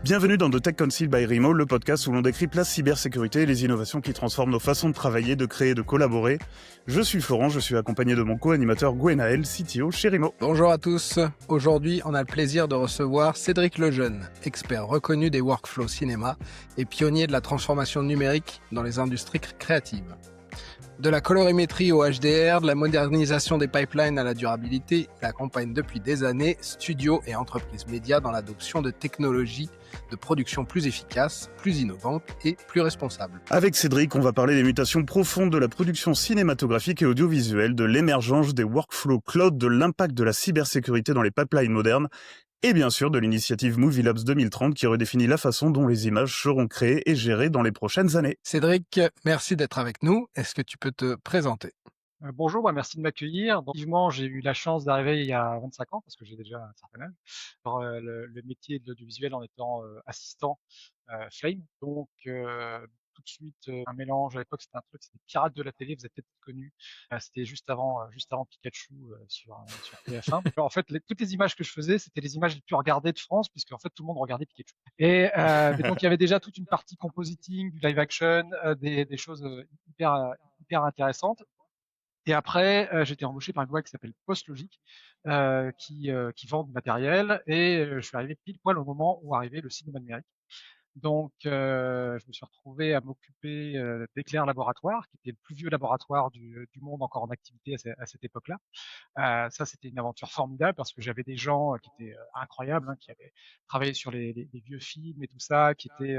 Bienvenue dans The Tech Council by Rimo, le podcast où l'on décrypte la cybersécurité et les innovations qui transforment nos façons de travailler, de créer, de collaborer. Je suis Florent, je suis accompagné de mon co-animateur Gwenaël, CTO chez Rimo. Bonjour à tous. Aujourd'hui, on a le plaisir de recevoir Cédric Lejeune, expert reconnu des workflows cinéma et pionnier de la transformation numérique dans les industries créatives. De la colorimétrie au HDR, de la modernisation des pipelines à la durabilité, il accompagne depuis des années studios et entreprises médias dans l'adoption de technologies de production plus efficaces, plus innovantes et plus responsables. Avec Cédric, on va parler des mutations profondes de la production cinématographique et audiovisuelle, de l'émergence des workflows cloud, de l'impact de la cybersécurité dans les pipelines modernes, et bien sûr de l'initiative Movie Labs 2030 qui redéfinit la façon dont les images seront créées et gérées dans les prochaines années. Cédric, merci d'être avec nous. Est-ce que tu peux te présenter ? Bonjour, merci de m'accueillir. Donc, effectivement, j'ai eu la chance d'arriver il y a 25 ans, parce que j'ai déjà un certain âge, dans le métier de l'audiovisuel en étant assistant Flame. Donc, tout de suite, un mélange. À l'époque, c'était Pirates de la télé, vous avez peut-être connu. C'était juste avant Pikachu sur TF1. En fait, toutes les images que je faisais, c'était les images les plus regardées de France, puisque en fait, tout le monde regardait Pikachu. Mais donc, il y avait déjà toute une partie compositing, du live action, des choses hyper intéressantes. Et après, j'ai été embauché par une boîte qui s'appelle PostLogic, qui vend du matériel. Et je suis arrivé pile poil au moment où arrivait le cinéma numérique. Donc, je me suis retrouvé à m'occuper d'Éclair Laboratoire, qui était le plus vieux laboratoire du monde encore en activité à cette époque-là. Ça, c'était une aventure formidable parce que j'avais des gens qui étaient incroyables, qui avaient travaillé sur les vieux films et tout ça, qui étaient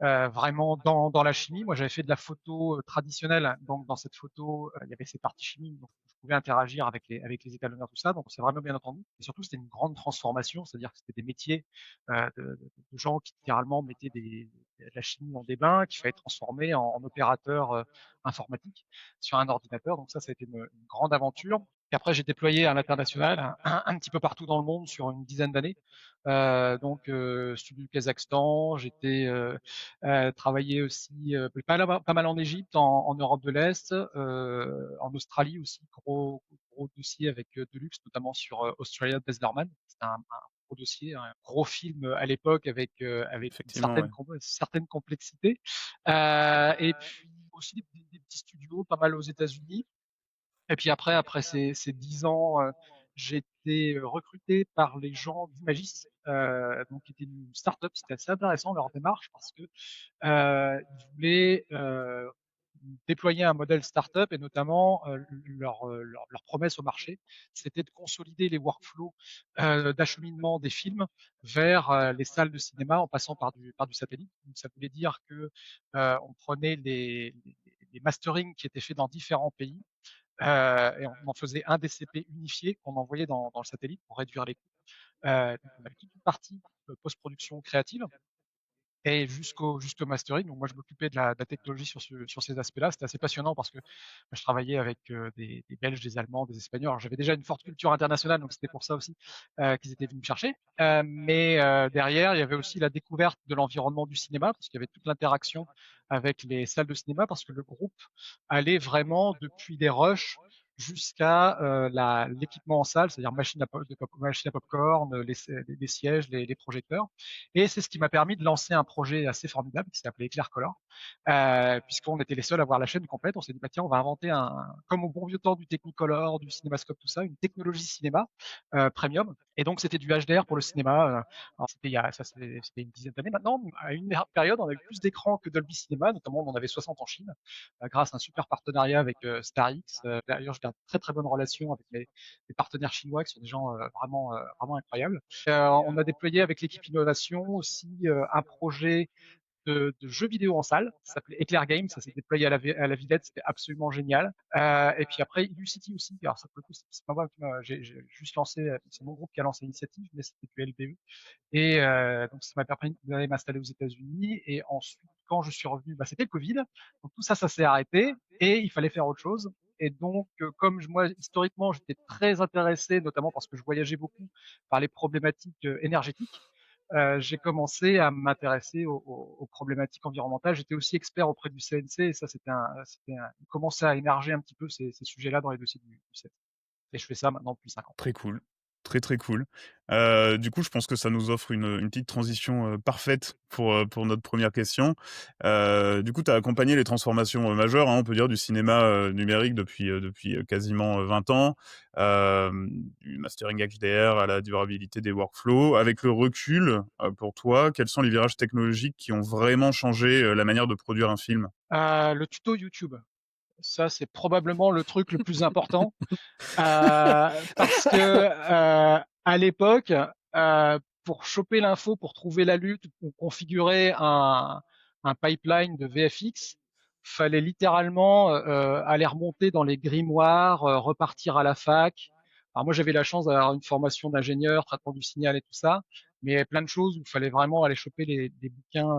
vraiment dans la chimie. Moi, j'avais fait de la photo traditionnelle, donc dans cette photo, il y avait ces parties chimiques, donc je pouvais interagir avec les étalonneurs, tout ça, donc c'est vraiment bien entendu. Et surtout, c'était une grande transformation, c'est-à-dire que c'était des métiers de gens qui littéralement mettaient de la chimie dans des bains, qu'il fallait transformer en opérateurs informatiques sur un ordinateur. Donc ça a été une grande aventure. Et après, j'ai déployé à l'international, un petit peu partout dans le monde sur une dizaine d'années. Studio du Kazakhstan, j'étais travaillé aussi pas mal en Égypte, en Europe de l'Est, en Australie aussi, gros dossier avec Deluxe, notamment sur Australia Baz Luhrmann. C'était un gros dossier, un gros film à l'époque avec Effectivement, certaines complexités. Et puis aussi des petits studios, pas mal aux États-Unis. Et puis après ces 10 ans, j'ai été recruté par les gens d'Imagis, donc qui était une start-up. C'était assez intéressant leur démarche parce que ils voulaient déployer un modèle start-up et notamment leur promesse au marché, c'était de consolider les workflows d'acheminement des films vers les salles de cinéma en passant par du satellite. Donc, ça voulait dire que on prenait les masterings qui étaient faits dans différents pays et on en faisait un DCP unifié qu'on envoyait dans le satellite pour réduire les coûts. Donc on avait toute une partie post-production créative et jusqu'au mastering. Donc moi, je m'occupais de la technologie sur ces aspects-là. C'était assez passionnant parce que je travaillais avec des Belges, des Allemands, des Espagnols. Alors j'avais déjà une forte culture internationale, donc c'était pour ça aussi qu'ils étaient venus me chercher. Mais derrière, il y avait aussi la découverte de l'environnement du cinéma, parce qu'il y avait toute l'interaction avec les salles de cinéma, parce que le groupe allait vraiment depuis les rushs jusqu'à l'équipement en salle, c'est-à-dire machine à popcorn, les sièges, les projecteurs. Et c'est ce qui m'a permis de lancer un projet assez formidable qui s'appelait Éclair Color, puisqu'on était les seuls à avoir la chaîne complète. On s'est dit, bah, tiens, on va inventer comme au bon vieux temps du Technicolor, du Cinémascope, tout ça, une technologie cinéma premium. Et donc, c'était du HDR pour le cinéma. Alors, c'était une dizaine d'années maintenant. À une période, on avait plus d'écrans que Dolby Cinema, notamment on en avait 60 en Chine, grâce à un super partenariat avec StarX. D'ailleurs, j'ai une très très bonne relation avec les partenaires chinois qui sont des gens vraiment incroyables. On a déployé avec l'équipe innovation aussi un projet de jeux vidéo en salle, ça s'appelait Eclair Games, ça s'est déployé à la Villette, c'était absolument génial. Et puis après, Illucity aussi, alors ça pour le coup, c'est pas moi j'ai juste lancé, c'est mon groupe qui a lancé l'initiative, mais c'était du LBE. Et donc ça m'a permis d'aller m'installer aux États-Unis. Et ensuite, quand je suis revenu, bah, c'était le Covid, donc tout ça s'est arrêté et il fallait faire autre chose. Et donc, comme moi, historiquement, j'étais très intéressé, notamment parce que je voyageais beaucoup, par les problématiques énergétiques, j'ai commencé à m'intéresser aux problématiques environnementales. J'étais aussi expert auprès du CNC et ça, il commençait à émerger un petit peu ces sujets-là dans les dossiers du CNC. Et je fais ça maintenant depuis 5 ans. très cool. Très, très cool. Du coup, je pense que ça nous offre une petite transition, parfaite pour notre première question. Du coup, tu as accompagné les transformations, majeures, hein, on peut dire, du cinéma, numérique depuis quasiment, 20 ans. Du mastering HDR à la durabilité des workflows. Avec le recul, pour toi, quels sont les virages technologiques qui ont vraiment changé, la manière de produire un film? Le tuto YouTube, ça c'est probablement le truc le plus important. Parce que, à l'époque, pour choper l'info, pour trouver la lutte, pour configurer un pipeline de VFX, fallait littéralement, aller remonter dans les grimoires, repartir à la fac. Alors moi, j'avais la chance d'avoir une formation d'ingénieur, traitement du signal et tout ça, mais il y avait plein de choses où il fallait vraiment aller choper des bouquins,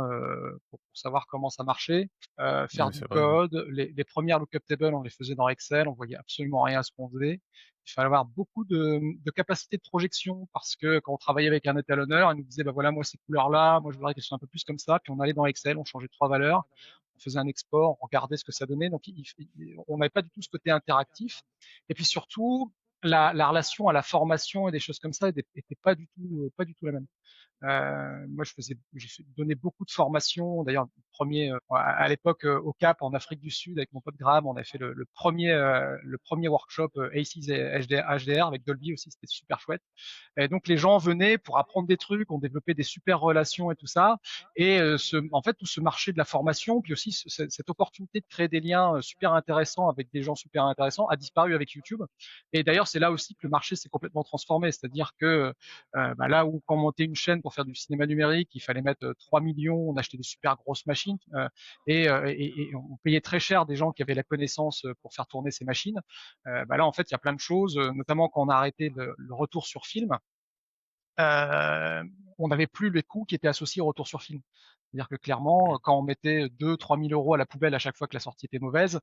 pour savoir comment ça marchait, faire Oui, du c'est vrai, ouais. code. Les premières lookup tables, on les faisait dans Excel, on voyait absolument rien à ce qu'on faisait. Il fallait avoir beaucoup de capacité de projection parce que quand on travaillait avec un étalonneur, il nous disait, bah voilà, moi ces couleurs-là, moi je voudrais qu'elles soient un peu plus comme ça. Puis on allait dans Excel, on changeait trois valeurs, on faisait un export, on regardait ce que ça donnait. Donc on n'avait pas du tout ce côté interactif. Et puis surtout, la relation à la formation et des choses comme ça était pas du tout la même. Moi, j'ai donné beaucoup de formations. D'ailleurs, premier à l'époque au Cap en Afrique du Sud avec mon pote Graham, on a fait le premier workshop ACES et HDR avec Dolby aussi. C'était super chouette. Et donc les gens venaient pour apprendre des trucs, on développait des super relations et tout ça. Et en fait, tout ce marché de la formation, puis aussi cette opportunité de créer des liens super intéressants avec des gens super intéressants, a disparu avec YouTube. Et d'ailleurs, c'est là aussi que le marché s'est complètement transformé. C'est-à-dire que bah, là où quand on montait une chaîne pour faire du cinéma numérique, il fallait mettre 3 millions, on achetait des super grosses machines et on payait très cher des gens qui avaient la connaissance pour faire tourner ces machines. Bah là, en fait, il y a plein de choses, notamment quand on a arrêté le retour sur film, euh, on n'avait plus les coûts qui étaient associés au retour sur film. C'est-à-dire que clairement, quand on mettait 2 000 à 3 000 € à la poubelle à chaque fois que la sortie était mauvaise,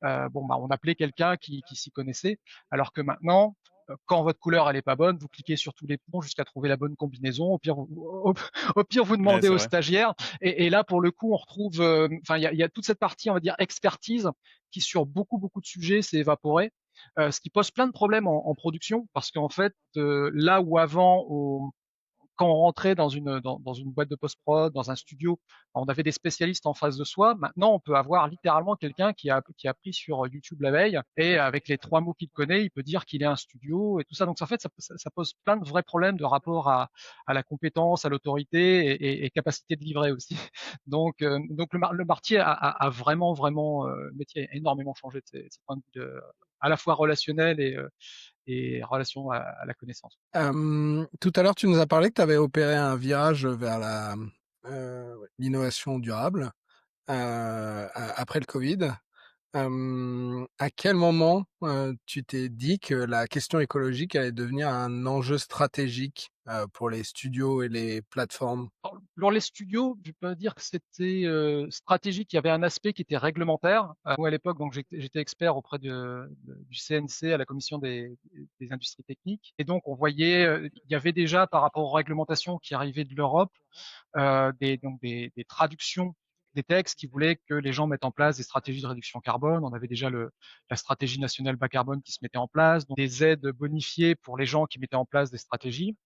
bon bah on appelait quelqu'un qui s'y connaissait. Alors que maintenant, quand votre couleur elle est pas bonne, vous cliquez sur tous les boutons jusqu'à trouver la bonne combinaison. Au pire vous Ouais, demandez c'est au vrai. stagiaire. Et là pour le coup, on retrouve, enfin il y a toute cette partie, on va dire expertise, qui sur beaucoup de sujets s'est évaporée. Ce qui pose plein de problèmes en production, parce qu'en fait, là où avant, quand on rentrait dans une boîte de post-prod, dans un studio, on avait des spécialistes en face de soi. Maintenant, on peut avoir littéralement quelqu'un qui a appris sur YouTube la veille, et avec les trois mots qu'il connaît, il peut dire qu'il est un studio et tout ça. Donc en fait, ça pose plein de vrais problèmes de rapport à la compétence, à l'autorité et capacité de livrer aussi. Donc le marché a vraiment, le métier a énormément changé de ces points de vue à la fois relationnel et relation à la connaissance. Tout à l'heure, tu nous as parlé que tu avais opéré un virage vers l'innovation durable après le Covid. À quel moment tu t'es dit que la question écologique allait devenir un enjeu stratégique pour les studios et les plateformes? Alors, dans les studios, je peux dire que c'était stratégique. Il y avait un aspect qui était réglementaire. Moi, à l'époque, donc j'étais expert auprès du CNC, à la Commission des industries techniques. Et donc, on voyait, il y avait déjà par rapport aux réglementations qui arrivaient de l'Europe, des traductions des textes qui voulaient que les gens mettent en place des stratégies de réduction carbone. On avait déjà la stratégie nationale bas carbone qui se mettait en place, donc des aides bonifiées pour les gens qui mettaient en place des stratégies.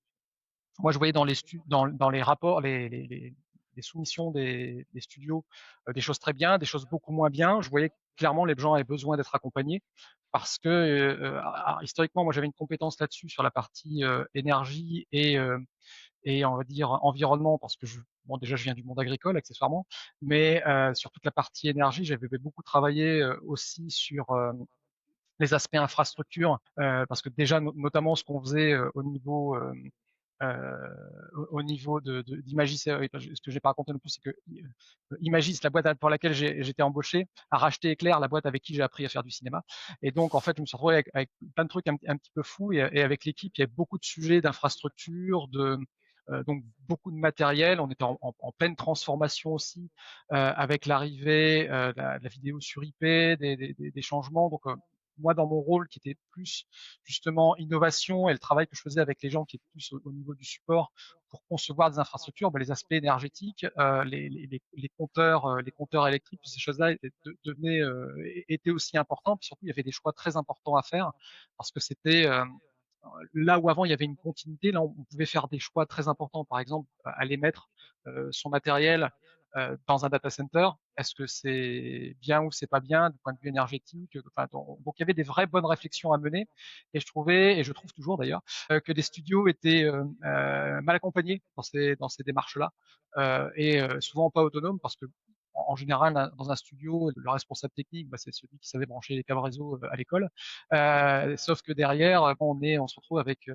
Moi, je voyais dans les rapports, les soumissions des studios, des choses très bien, des choses beaucoup moins bien. Je voyais clairement les gens avaient besoin d'être accompagnés parce que historiquement, moi, j'avais une compétence là-dessus sur la partie énergie et on va dire environnement parce que bon, déjà, je viens du monde agricole accessoirement, mais sur toute la partie énergie, j'avais beaucoup travaillé aussi sur les aspects infrastructure, parce que déjà, notamment ce qu'on faisait euh, au niveau d'Imagis, ce que j'ai pas raconté non plus, c'est que Imagis, la boîte pour laquelle j'étais embauché, a racheté Eclair, la boîte avec qui j'ai appris à faire du cinéma. Et donc, en fait, je me suis retrouvé avec plein de trucs un petit peu fous. Et avec l'équipe, il y avait beaucoup de sujets d'infrastructure, donc beaucoup de matériel. On était en pleine transformation aussi, avec l'arrivée de la vidéo sur IP, des changements. Donc, moi, dans mon rôle qui était plus justement innovation et le travail que je faisais avec les gens qui étaient plus au niveau du support pour concevoir des infrastructures, ben, les aspects énergétiques, les compteurs électriques, toutes ces choses-là étaient aussi importants. Puis surtout, il y avait des choix très importants à faire parce que c'était là où avant il y avait une continuité, là on pouvait faire des choix très importants. Par exemple, aller mettre, son matériel, dans un data center. Est-ce que c'est bien ou c'est pas bien du point de vue énergétique? Enfin donc il y avait des vraies bonnes réflexions à mener et je trouvais et je trouve toujours d'ailleurs, que les studios étaient, mal accompagnés dans ces démarches-là, souvent pas autonomes parce que en général, dans un studio, le responsable technique, bah, c'est celui qui savait brancher les câbles réseau, à l'école. Sauf que derrière, bon, on se retrouve avec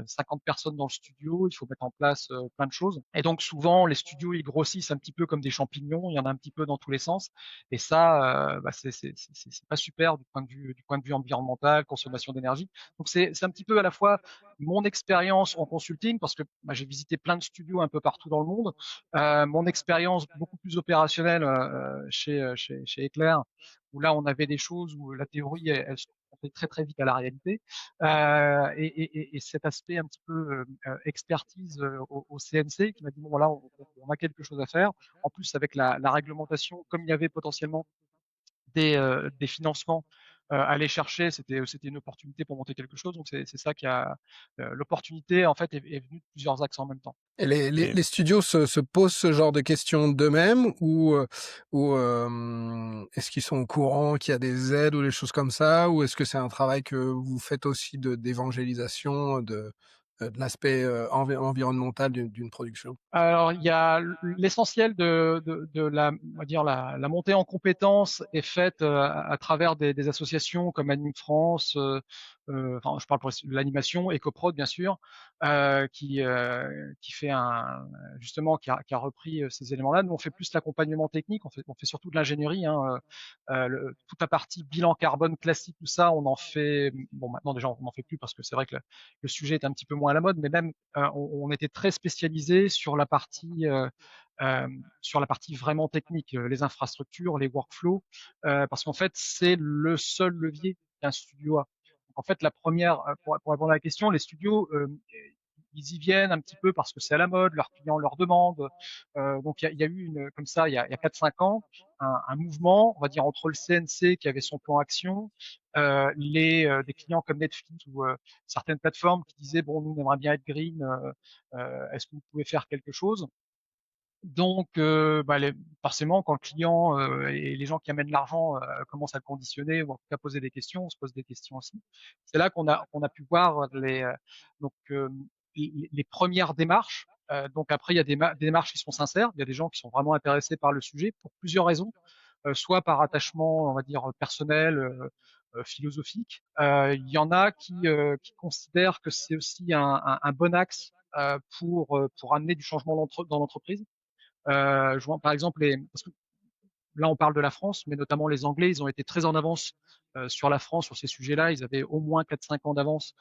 50 personnes dans le studio, il faut mettre en place plein de choses. Et donc souvent, les studios, ils grossissent un petit peu comme des champignons, il y en a un petit peu dans tous les sens. Et ça, bah, c'est pas super du point de vue environnemental, consommation d'énergie. Donc c'est un petit peu à la fois mon expérience en consulting, parce que bah, j'ai visité plein de studios un peu partout dans le monde, mon expérience beaucoup plus opérationnelle chez Eclair, où là on avait des choses où la théorie elle se confrontait très très vite à la réalité, et cet aspect un petit peu expertise au CNC qui m'a dit bon voilà on a quelque chose à faire. En plus avec la réglementation, comme il y avait potentiellement des financements à aller chercher, c'était une opportunité pour monter quelque chose. Donc c'est ça qui a l'opportunité en fait est venue de plusieurs axes en même temps. Et les les Et les studios se posent ce genre de questions d'eux-mêmes ou, est-ce qu'ils sont au courant qu'il y a des aides ou des choses comme ça? Ou est-ce que c'est un travail que vous faites aussi d'évangélisation de l'aspect, environnemental d'une production? Alors, il y a l'essentiel de la, on va dire la montée en compétences est faite à travers des associations comme Anime France, enfin, je parle pour l'animation, EcoProd bien sûr, qui fait justement qui a repris ces éléments-là. Nous, on fait plus l'accompagnement technique, on fait surtout de l'ingénierie, hein, toute la partie bilan carbone classique, tout ça, on en fait. Bon, maintenant déjà, on n'en fait plus parce que c'est vrai que le sujet est un petit peu moins à la mode, mais même on était très spécialisé sur la partie vraiment technique, les infrastructures, les workflows, parce qu'en fait, c'est le seul levier qu'un studio a. Donc, en fait, pour répondre à la question, les studios, ils y viennent un petit peu parce que c'est à la mode, leurs clients leur demandent. Donc il y a eu comme ça, il y a 4-5 ans, un mouvement, on va dire, entre le CNC qui avait son plan action, des clients comme Netflix ou certaines plateformes qui disaient bon nous on aimerait bien être green, est-ce que vous pouvez faire quelque chose? Donc, bah, forcément, quand le client et les gens qui amènent l'argent commencent à le conditionner ou en tout cas poser des questions, on se pose des questions aussi. C'est là qu'on a pu voir donc les premières démarches. Donc après, il y a des démarches qui sont sincères. Il y a des gens qui sont vraiment intéressés par le sujet pour plusieurs raisons, soit par attachement, on va dire personnel, philosophique. Il y en a qui considèrent que c'est aussi un bon axe pour amener du changement dans l'entreprise. Je vois par exemple parce que là on parle de la France, mais notamment les Anglais, ils ont été très en avance sur la France sur ces sujets-là. Ils avaient au moins 4-5 ans d'avance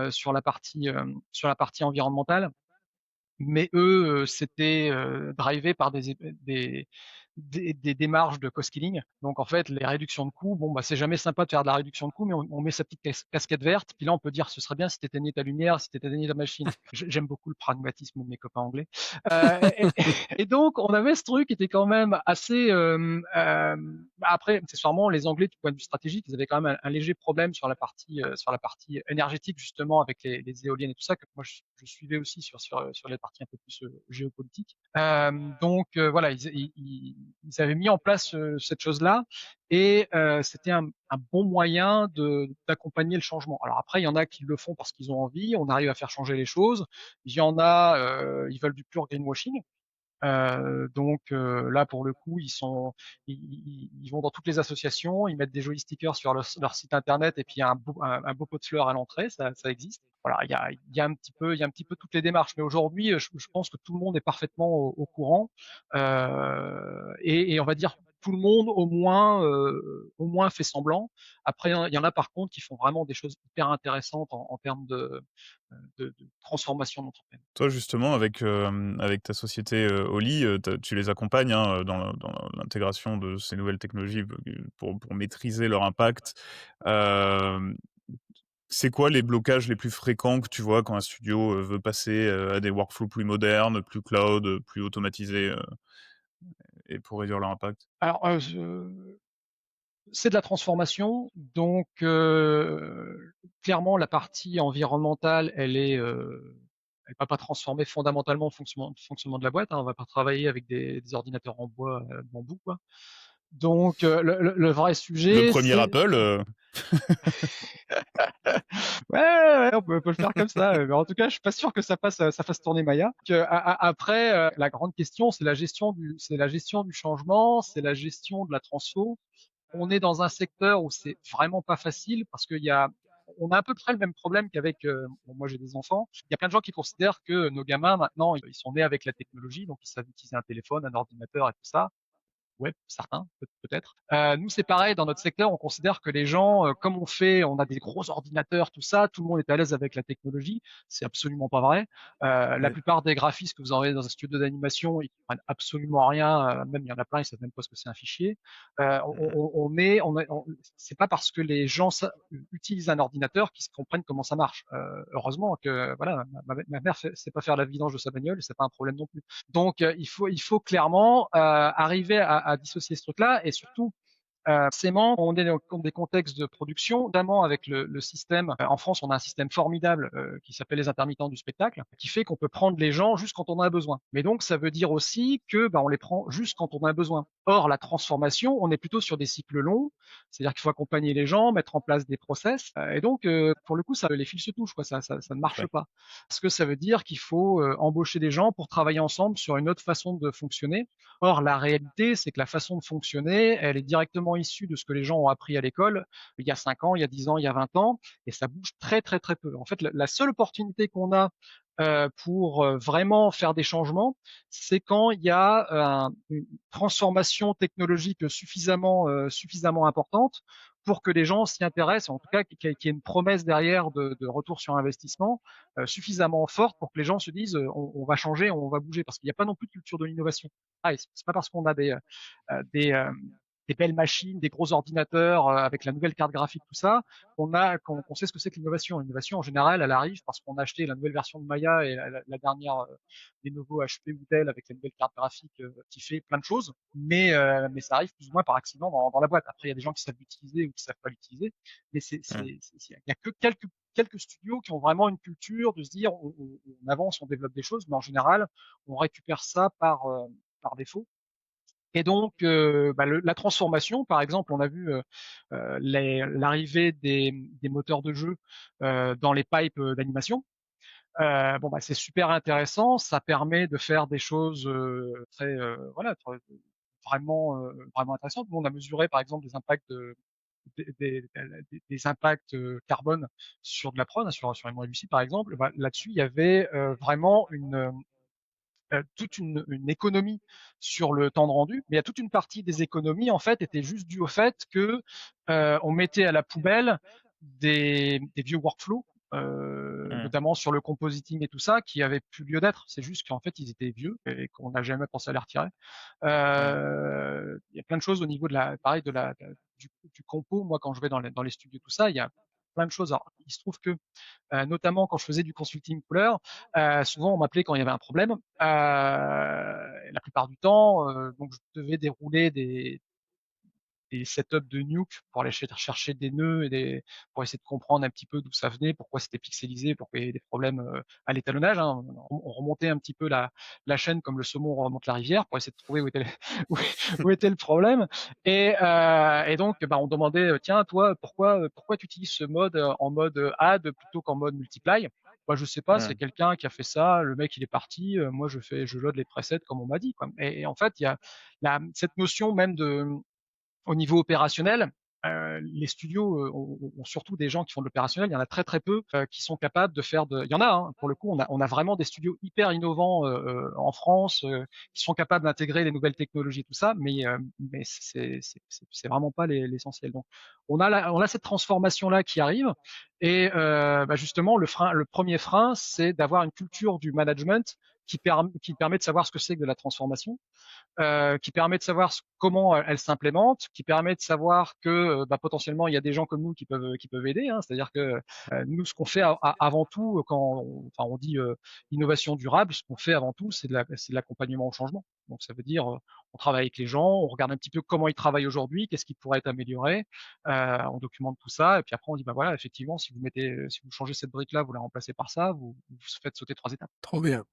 sur la partie environnementale. Mais eux, c'était drivé par des démarches de cost killing. Donc en fait, les réductions de coûts, bon bah c'est jamais sympa de faire de la réduction de coûts, mais on met sa petite casquette verte, puis là on peut dire ce serait bien si tu éteignais ta lumière, si tu éteignais ta machine. J'aime beaucoup le pragmatisme de mes copains anglais. Et donc on avait ce truc qui était quand même assez. Après, accessoirement, les Anglais du point de vue stratégique, ils avaient quand même un léger problème sur la partie énergétique justement avec les éoliennes et tout ça que moi je suivais aussi sur les parties un peu plus géopolitiques. Donc voilà, ils avaient mis en place cette chose-là et c'était un bon moyen d'accompagner le changement. Alors après, il y en a qui le font parce qu'ils ont envie, on arrive à faire changer les choses. Il y en a, ils veulent du pur greenwashing. Donc là, pour le coup, ils vont dans toutes les associations, ils mettent des jolis stickers sur leur site internet et puis il y a un beau pot de fleurs à l'entrée, ça existe. Voilà, il y a un petit peu toutes les démarches. Mais aujourd'hui, je pense que tout le monde est parfaitement au courant, et on va dire tout le monde au moins fait semblant. Après, il y en a par contre qui font vraiment des choses hyper intéressantes en termes de transformation d'entreprise. toi justement avec ta société, Oli, tu les accompagnes, hein, dans l'intégration de ces nouvelles technologies pour maîtriser leur impact. Hem, c'est quoi les blocages les plus fréquents que tu vois quand un studio, veut passer, à des workflows plus modernes, plus cloud, plus automatisés, et pour réduire leur impact? Alors, C'est de la transformation, donc clairement la partie environnementale, elle va pas transformer fondamentalement le fonctionnement de la boîte, hein. On va pas travailler avec des ordinateurs en bois, bambou, quoi. Donc le vrai Le sujet, premier c'est Apple, ouais, ouais, ouais, on peut le faire comme ça. Mais en tout cas, je suis pas sûr que ça fasse tourner Maya. Après, la grande question, c'est la gestion du changement, c'est la gestion de la transfo. On est dans un secteur où c'est vraiment pas facile parce on a à peu près le même problème qu'avec, bon, moi j'ai des enfants. Il y a plein de gens qui considèrent que nos gamins maintenant, ils sont nés avec la technologie, donc ils savent utiliser un téléphone, un ordinateur et tout ça. Ouais, certains, peut-être. Nous, c'est pareil, dans notre secteur, on considère que les gens, comme on a des gros ordinateurs, tout ça, tout le monde est à l'aise avec la technologie. C'est absolument pas vrai. La ouais, plupart des graphistes que vous envoyez dans un studio d'animation, ils comprennent absolument rien. Même il y en a plein, ils savent même pas ce que c'est un fichier. C'est pas parce que les gens utilisent un ordinateur qu'ils se comprennent comment ça marche. Heureusement que, voilà, ma mère sait pas faire la vidange de sa bagnole, c'est pas un problème non plus. Donc il faut clairement arriver à dissocier ce truc-là et surtout forcément, on est dans des contextes de production, notamment avec le système. En France, on a un système formidable qui s'appelle les intermittents du spectacle, qui fait qu'on peut prendre les gens juste quand on en a besoin. Mais donc, ça veut dire aussi que on les prend juste quand on en a besoin. Or, la transformation, on est plutôt sur des cycles longs, c'est-à-dire qu'il faut accompagner les gens, mettre en place des process, et donc, pour le coup, les fils se touchent, quoi. Ça ne marche ouais, pas. Parce que ça veut dire qu'il faut embaucher des gens pour travailler ensemble sur une autre façon de fonctionner. Or, la réalité, c'est que la façon de fonctionner, elle est directement issue de ce que les gens ont appris à l'école il y a 5 ans, il y a 10 ans, il y a 20 ans, et ça bouge très très très peu. En fait, la seule opportunité qu'on a pour vraiment faire des changements, c'est quand il y a une transformation technologique suffisamment importante pour que les gens s'y intéressent, en tout cas qu'il y ait une promesse derrière de retour sur investissement suffisamment forte pour que les gens se disent on va changer, on va bouger, parce qu'il n'y a pas non plus de culture de l'innovation. Ah, c'est pas parce qu'on a des, euh, des belles machines, des gros ordinateurs avec la nouvelle carte graphique, tout ça, qu'on sait ce que c'est que l'innovation. L'innovation, en général, elle arrive parce qu'on a acheté la nouvelle version de Maya et la dernière Lenovo HP ou Dell avec la nouvelle carte graphique qui fait plein de choses, mais ça arrive plus ou moins par accident dans la boîte. Après, il y a des gens qui savent l'utiliser ou qui savent pas l'utiliser, mais ouais, il y a que quelques studios qui ont vraiment une culture de se dire on avance, on développe des choses, mais en général, on récupère ça par défaut. Et donc, la transformation, par exemple, on a vu l'arrivée des moteurs de jeu dans les pipes d'animation. C'est super intéressant. Ça permet de faire des choses très, voilà, vraiment intéressantes. Nous, on a mesuré, par exemple, des impacts des impacts carbone sur de la prod, hein, sur Aimant Lucie, par exemple. Là-dessus, il y avait vraiment toute une économie sur le temps de rendu, mais il y a toute une partie des économies en fait était juste due au fait que on mettait à la poubelle des vieux workflows, ouais, notamment sur le compositing et tout ça, qui avaient plus lieu d'être. C'est juste qu'en fait ils étaient vieux et qu'on n'a jamais pensé à les retirer. ouais, Il y a plein de choses au niveau pareil du compo. Moi, quand je vais dans les studios tout ça, il y a plein de choses. Alors, il se trouve que notamment quand je faisais du consulting couleur, souvent on m'appelait quand il y avait un problème. La plupart du temps, donc je devais dérouler des setups de nuke pour aller chercher des nœuds pour essayer de comprendre un petit peu d'où ça venait, pourquoi c'était pixelisé, pourquoi il y avait des problèmes à l'étalonnage, hein. On remontait un petit peu la chaîne comme le saumon remonte la rivière pour essayer de trouver où était où était le problème. Et donc, on demandait, tiens, toi, pourquoi tu utilises ce mode en mode add plutôt qu'en mode multiply? Moi, je sais pas, ouais, c'est quelqu'un qui a fait ça, le mec il est parti, moi je load les presets comme on m'a dit, quoi. Et en fait, il y a cette notion même au niveau opérationnel, les studios ont surtout des gens qui font de l'opérationnel. Il y en a très très peu qui sont capables de faire de. Il y en a, hein, pour le coup, on a vraiment des studios hyper innovants en France qui sont capables d'intégrer les nouvelles technologies, tout ça, mais c'est vraiment pas l'essentiel. Donc, on a cette transformation là qui arrive, et justement le premier frein, c'est d'avoir une culture du management qui permet de savoir ce que c'est que de la transformation, qui permet de savoir comment elle s'implémente, qui permet de savoir que potentiellement il y a des gens comme nous qui peuvent aider. Hein. C'est-à-dire que nous, ce qu'on fait avant tout, on dit innovation durable, ce qu'on fait avant tout, c'est de l'accompagnement au changement. Donc ça veut dire on travaille avec les gens, on regarde un petit peu comment ils travaillent aujourd'hui, qu'est-ce qui pourrait être amélioré, on documente tout ça, et puis après on dit voilà, effectivement, si vous changez cette brique là, vous la remplacez par ça, vous faites sauter 3 étapes. Trop bien.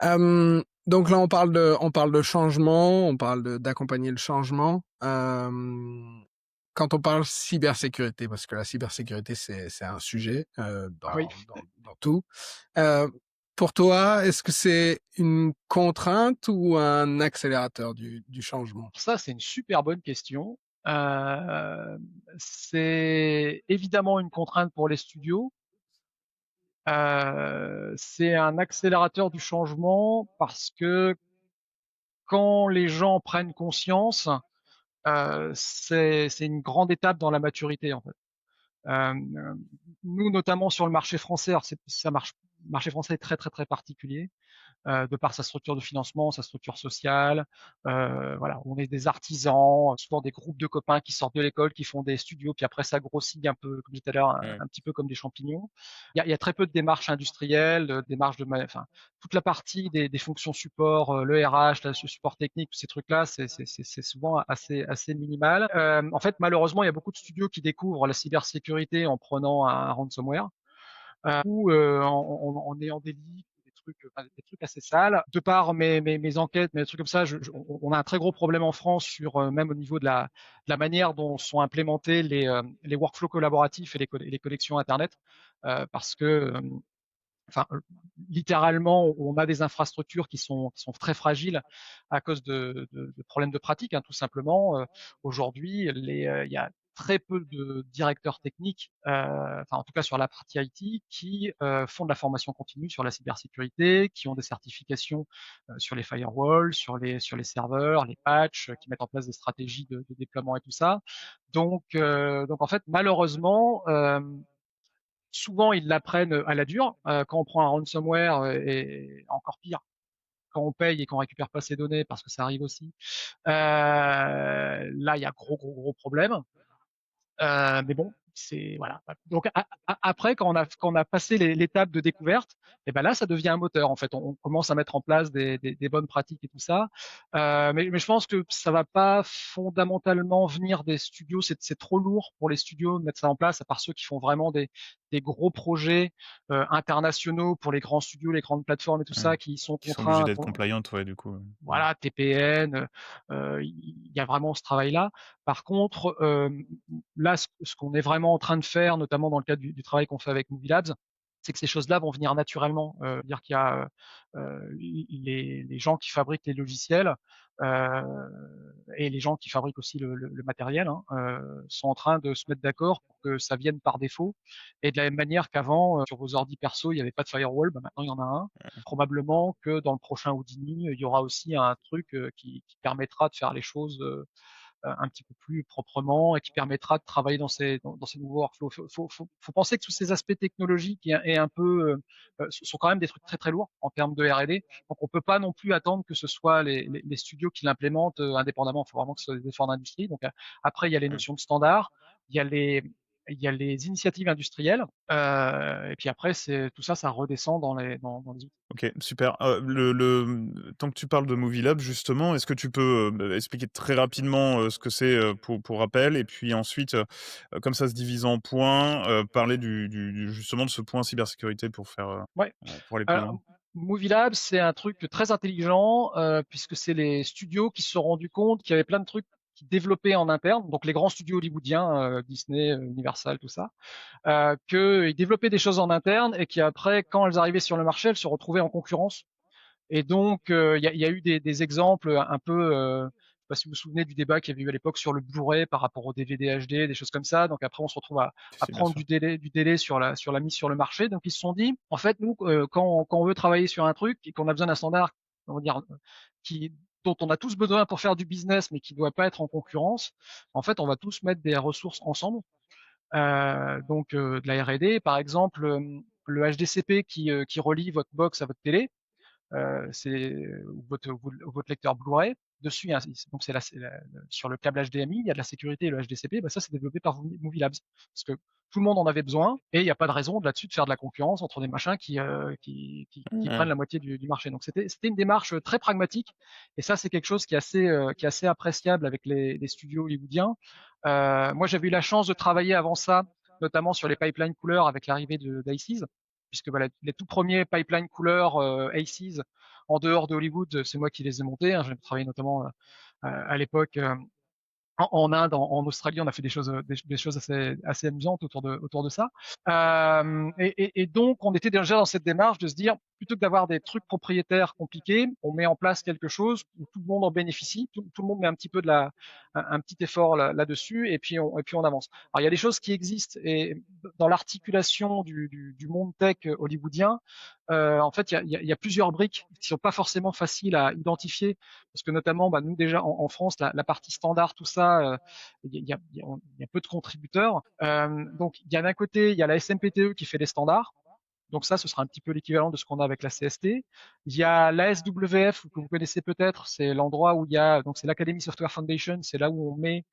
Donc là, on parle de changement, on parle d'accompagner le changement. Quand on parle cybersécurité, parce que la cybersécurité, c'est un sujet Oui. dans tout. Pour toi, est-ce que c'est une contrainte ou un accélérateur du changement? Ça, c'est une super bonne question. C'est évidemment une contrainte pour les studios. C'est un accélérateur du changement parce que quand les gens prennent conscience, c'est une grande étape dans la maturité en fait. Euh, Nous, notamment sur le marché français, alors le marché français est très très très particulier. De par sa structure de financement, sa structure sociale. Voilà, on est des artisans, souvent des groupes de copains qui sortent de l'école, qui font des studios, puis après ça grossit un peu, comme je disais tout à l'heure, un petit peu comme des champignons. Il y a très peu de démarches industrielles, démarches enfin, toute la partie des fonctions support, le RH, le support technique, tous ces trucs-là, c'est souvent assez minimal. En fait, malheureusement, il y a beaucoup de studios qui découvrent la cybersécurité en prenant un ransomware ou en ayant des leaks, des trucs assez sales. De par mes enquêtes, mes trucs comme ça, on a un très gros problème en France sur même au niveau de la manière dont sont implémentés les workflows collaboratifs et les connexions Internet, parce que enfin, littéralement, on a des infrastructures qui sont très fragiles à cause de problèmes de pratique, hein, tout simplement. Aujourd'hui, il y a très peu de directeurs techniques, enfin en tout cas sur la partie IT, qui font de la formation continue sur la cybersécurité, qui ont des certifications sur les firewalls, sur les serveurs, les patchs, qui mettent en place des stratégies de déploiement et tout ça. Donc en fait, malheureusement, souvent, ils l'apprennent à la dure. Quand on prend un ransomware, et encore pire, quand on paye et qu'on récupère pas ses données, parce que ça arrive aussi, là, il y a gros problème. Mais bon, c'est voilà. Donc après, quand on a passé l'étape de découverte, et ben là, ça devient un moteur. En fait, on commence à mettre en place des bonnes pratiques et tout ça. Mais je pense que ça va pas fondamentalement venir des studios. C'est trop lourd pour les studios de mettre ça en place, à part ceux qui font vraiment des gros projets internationaux pour les grands studios, les grandes plateformes et tout ça, qui sont Qui sont obligés contraints. d'être compliant, ouais, du coup. Voilà, TPN, il y a vraiment ce travail-là. Par contre, là, ce qu'on est vraiment en train de faire, notamment dans le cadre du travail qu'on fait avec Movie Labs, c'est que ces choses-là vont venir naturellement. Dire qu'il y a les gens qui fabriquent les logiciels euh, et les gens qui fabriquent aussi le matériel, hein, sont en train de se mettre d'accord pour que ça vienne par défaut. Et de la même manière qu'avant, sur vos ordi perso, il n'y avait pas de firewall, maintenant il y en a un. Probablement que dans le prochain Houdini, il y aura aussi un truc qui permettra de faire les choses un petit peu plus proprement et qui permettra de travailler dans ces nouveaux workflows. Faut penser que tous ces aspects technologiques et un peu sont quand même des trucs très très lourds en termes de R&D. Donc on peut pas non plus attendre que ce soit les studios qui l'implémentent indépendamment. Il faut vraiment que ce soit des efforts d'industrie. Donc après il y a les notions de standards, il y a les initiatives industrielles, et puis après tout ça, ça redescend dans les outils. Ok, super. Tant que tu parles de Movie Lab, justement, est-ce que tu peux expliquer très rapidement ce que c'est pour rappel, et puis ensuite, comme ça se divise en points, parler justement de ce point cybersécurité Ouais. pour aller plus loin. Movie Lab, c'est un truc très intelligent, puisque c'est les studios qui se sont rendus compte qu'il y avait plein de trucs qui développaient en interne, donc les grands studios hollywoodiens, Disney, Universal, tout ça, qu'ils développaient des choses en interne et qui après, quand elles arrivaient sur le marché, elles se retrouvaient en concurrence. Et donc, il y a eu des exemples un peu, je sais pas si vous vous souvenez du débat qu'il y avait eu à l'époque sur le Blu-ray par rapport au DVD HD, des choses comme ça. Donc après, on se retrouve à Si, bien prendre sûr. du délai sur la mise sur le marché. Donc ils se sont dit, en fait, nous, quand on veut travailler sur un truc et qu'on a besoin d'un standard, on va dire, dont on a tous besoin pour faire du business, mais qui ne doit pas être en concurrence, en fait, on va tous mettre des ressources ensemble. Donc de la R&D, par exemple, le HDCP qui relie votre box à votre télé, ou votre lecteur Blu-ray. Dessus, donc sur le câble HDMI, il y a de la sécurité et le HDCP, ça c'est développé par Movie Labs. Parce que tout le monde en avait besoin et il n'y a pas de raison là-dessus de faire de la concurrence entre des machins qui prennent la moitié du marché. Donc c'était une démarche très pragmatique et ça c'est quelque chose qui est assez appréciable avec les studios hollywoodiens. Moi j'avais eu la chance de travailler avant ça, notamment sur les pipelines couleurs avec l'arrivée d'Aces, puisque les tout premiers pipeline couleurs Aces en dehors de Hollywood, c'est moi qui les ai montés. J'ai travaillé notamment à l'époque en Inde, en Australie, on a fait des choses assez amusantes autour de ça. Et donc, on était déjà dans cette démarche de se dire, plutôt que d'avoir des trucs propriétaires compliqués, on met en place quelque chose où tout le monde en bénéficie, tout le monde met un petit peu un petit effort là-dessus, et puis on avance. Alors, il y a des choses qui existent, et dans l'articulation du monde tech hollywoodien, en fait, il y a plusieurs briques qui sont pas forcément faciles à identifier, parce que notamment, nous déjà en France, la partie standard, tout ça, il y a peu de contributeurs. Donc, il y a d'un côté, il y a la SMPTE qui fait les standards. Donc ça, ce sera un petit peu l'équivalent de ce qu'on a avec la CST. Il y a l'ASWF que vous connaissez peut-être, c'est l'endroit où il y a, donc c'est l'Academy Software Foundation, c'est là où on met,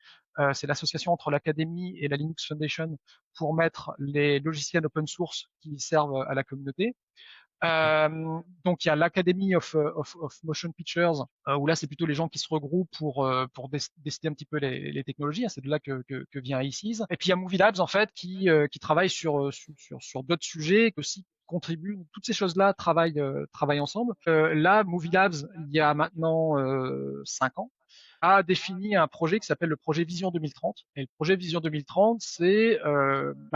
c'est l'association entre l'Académie et la Linux Foundation pour mettre les logiciels open source qui servent à la communauté. Donc il y a l'Academy of Motion Pictures, où là c'est plutôt les gens qui se regroupent pour décider un petit peu les technologies. C'est de là que vient Aces. Et puis il y a Movie Labs en fait qui travaille sur d'autres sujets, qui aussi contribuent. Toutes ces choses-là travaillent ensemble. Là, Movie Labs, il y a maintenant 5 ans, a défini un projet qui s'appelle le projet Vision 2030. Et le projet Vision 2030, c'est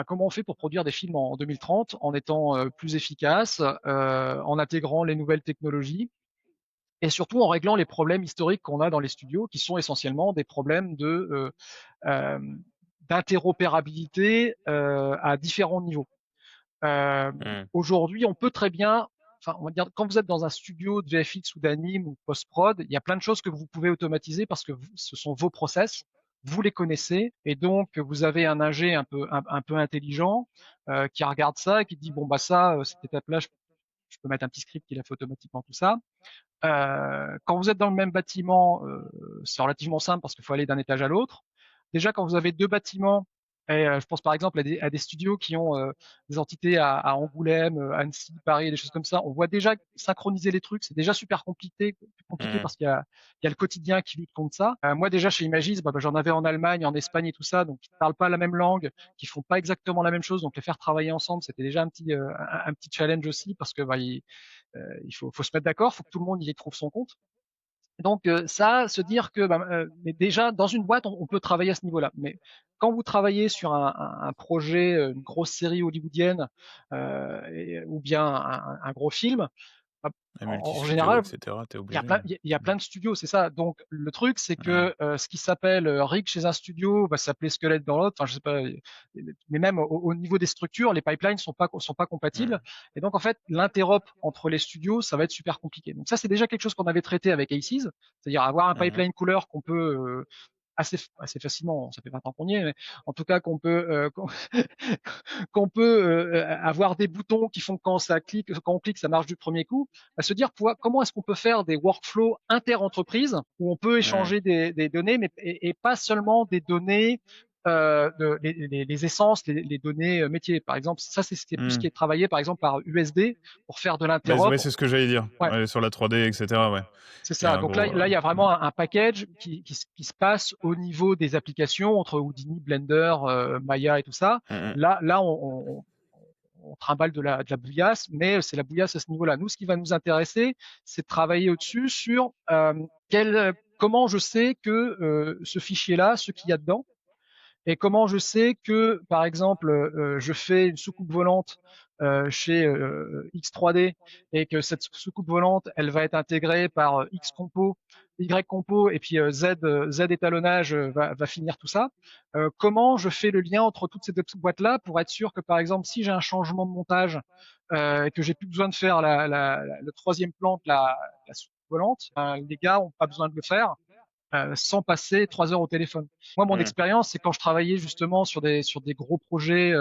comment on fait pour produire des films en 2030 en étant plus efficace, en intégrant les nouvelles technologies et surtout en réglant les problèmes historiques qu'on a dans les studios, qui sont essentiellement des problèmes d'interopérabilité à différents niveaux. Aujourd'hui, on peut très bien, on va dire, quand vous êtes dans un studio de VFX ou d'anime ou post-prod, il y a plein de choses que vous pouvez automatiser parce que ce sont vos process, vous les connaissez, et donc vous avez un ingé un peu intelligent qui regarde ça et qui dit ça, cette étape-là, je peux mettre un petit script qui l'a fait automatiquement tout ça. Quand vous êtes dans le même bâtiment, c'est relativement simple parce qu'il faut aller d'un étage à l'autre. Déjà, quand vous avez 2 bâtiments, et je pense par exemple à des studios qui ont des entités à Angoulême, Annecy, Paris, des choses comme ça, on voit déjà synchroniser les trucs. C'est déjà super compliqué parce qu'il y a le quotidien qui lutte contre ça. Moi déjà chez Imagis, j'en avais en Allemagne, en Espagne et tout ça, donc ils ne parlent pas la même langue, qui font pas exactement la même chose, donc les faire travailler ensemble, c'était déjà un petit challenge aussi parce que il faut se mettre d'accord, il faut que tout le monde y trouve son compte. Donc ça, se dire que mais déjà dans une boîte, on peut travailler à ce niveau-là. Mais quand vous travaillez sur un projet, une grosse série hollywoodienne ou bien un gros film, Et en multi-studio, général, etc., t'es il y a obligé. plein de studios, c'est ça. Donc le truc, c'est que ce qui s'appelle rig chez un studio va s'appeler squelette dans l'autre. Enfin, je sais pas, mais même au niveau des structures, les pipelines sont pas compatibles. Et donc en fait, l'interop entre les studios, ça va être super compliqué. Donc ça, c'est déjà quelque chose qu'on avait traité avec Aces, c'est-à-dire avoir un pipeline couleur qu'on peut assez facilement, ça fait 20 ans qu'on y est, mais en tout cas qu'on peut qu'on peut avoir des boutons qui font quand on clique, ça marche du premier coup. À se dire comment est-ce qu'on peut faire des workflows inter-entreprises où on peut échanger des données, mais et pas seulement des données les essences, les données métiers. Par exemple, ça c'était plus ce qui est travaillé par exemple par USD pour faire de l'interop. Ouais, c'est ce que j'allais dire. Ouais. Ouais, sur la 3D, etc. Ouais. C'est ça. Donc là, il y a vraiment un package qui se passe au niveau des applications entre Houdini, Blender, Maya et tout ça. Là, on trimballe de la bouillasse, mais c'est la bouillasse à ce niveau-là. Nous, ce qui va nous intéresser, c'est de travailler au-dessus sur comment je sais que ce fichier-là, ce qu'il y a dedans, et comment je sais que, par exemple, je fais une soucoupe volante chez X3D et que cette soucoupe volante, elle va être intégrée par X compo, Y compo et puis Z étalonnage va finir tout ça. Comment je fais le lien entre toutes ces deux boîtes-là pour être sûr que, par exemple, si j'ai un changement de montage et que j'ai plus besoin de faire le troisième plan de la soucoupe volante, les gars ont pas besoin de le faire. sans passer 3 heures au téléphone. Moi, mon expérience, c'est quand je travaillais justement sur des gros projets,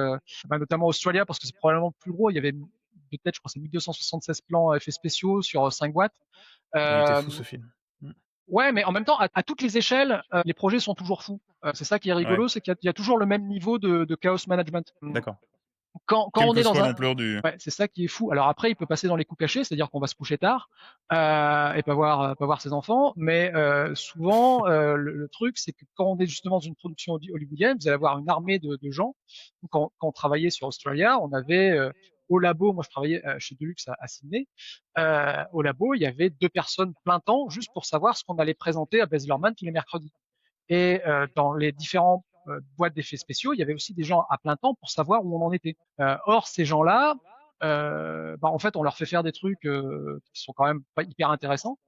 notamment Australia, parce que c'est probablement le plus gros. Il y avait peut-être, je crois, c'est 1276 plans effets spéciaux sur 5 boîtes. Il était Euh, fou ce film. ouais, mais en même temps, à toutes les échelles, les projets sont toujours fous. C'est ça qui est Ouais, rigolo, c'est qu'il y a toujours le même niveau de chaos management. d'accord. Quand Quelle on que est dans soit un, l'ampleur du... ouais, c'est ça qui est fou. Alors après, il peut passer dans les coups cachés, c'est-à-dire qu'on va se coucher tard et pas voir ses enfants. Mais souvent, le truc, c'est que quand on est justement dans une production hollywoodienne, vous allez avoir une armée de gens. Quand on travaillait sur Australia, on avait au labo, moi je travaillais chez Deluxe à Sydney, au labo, il y avait 2 personnes plein temps juste pour savoir ce qu'on allait présenter à Baz Luhrmann tous les mercredis. Et dans les différents boîtes d'effets spéciaux, il y avait aussi des gens à plein temps pour savoir où on en était. Or, ces gens-là, en fait, on leur fait faire des trucs qui sont quand même pas hyper intéressants,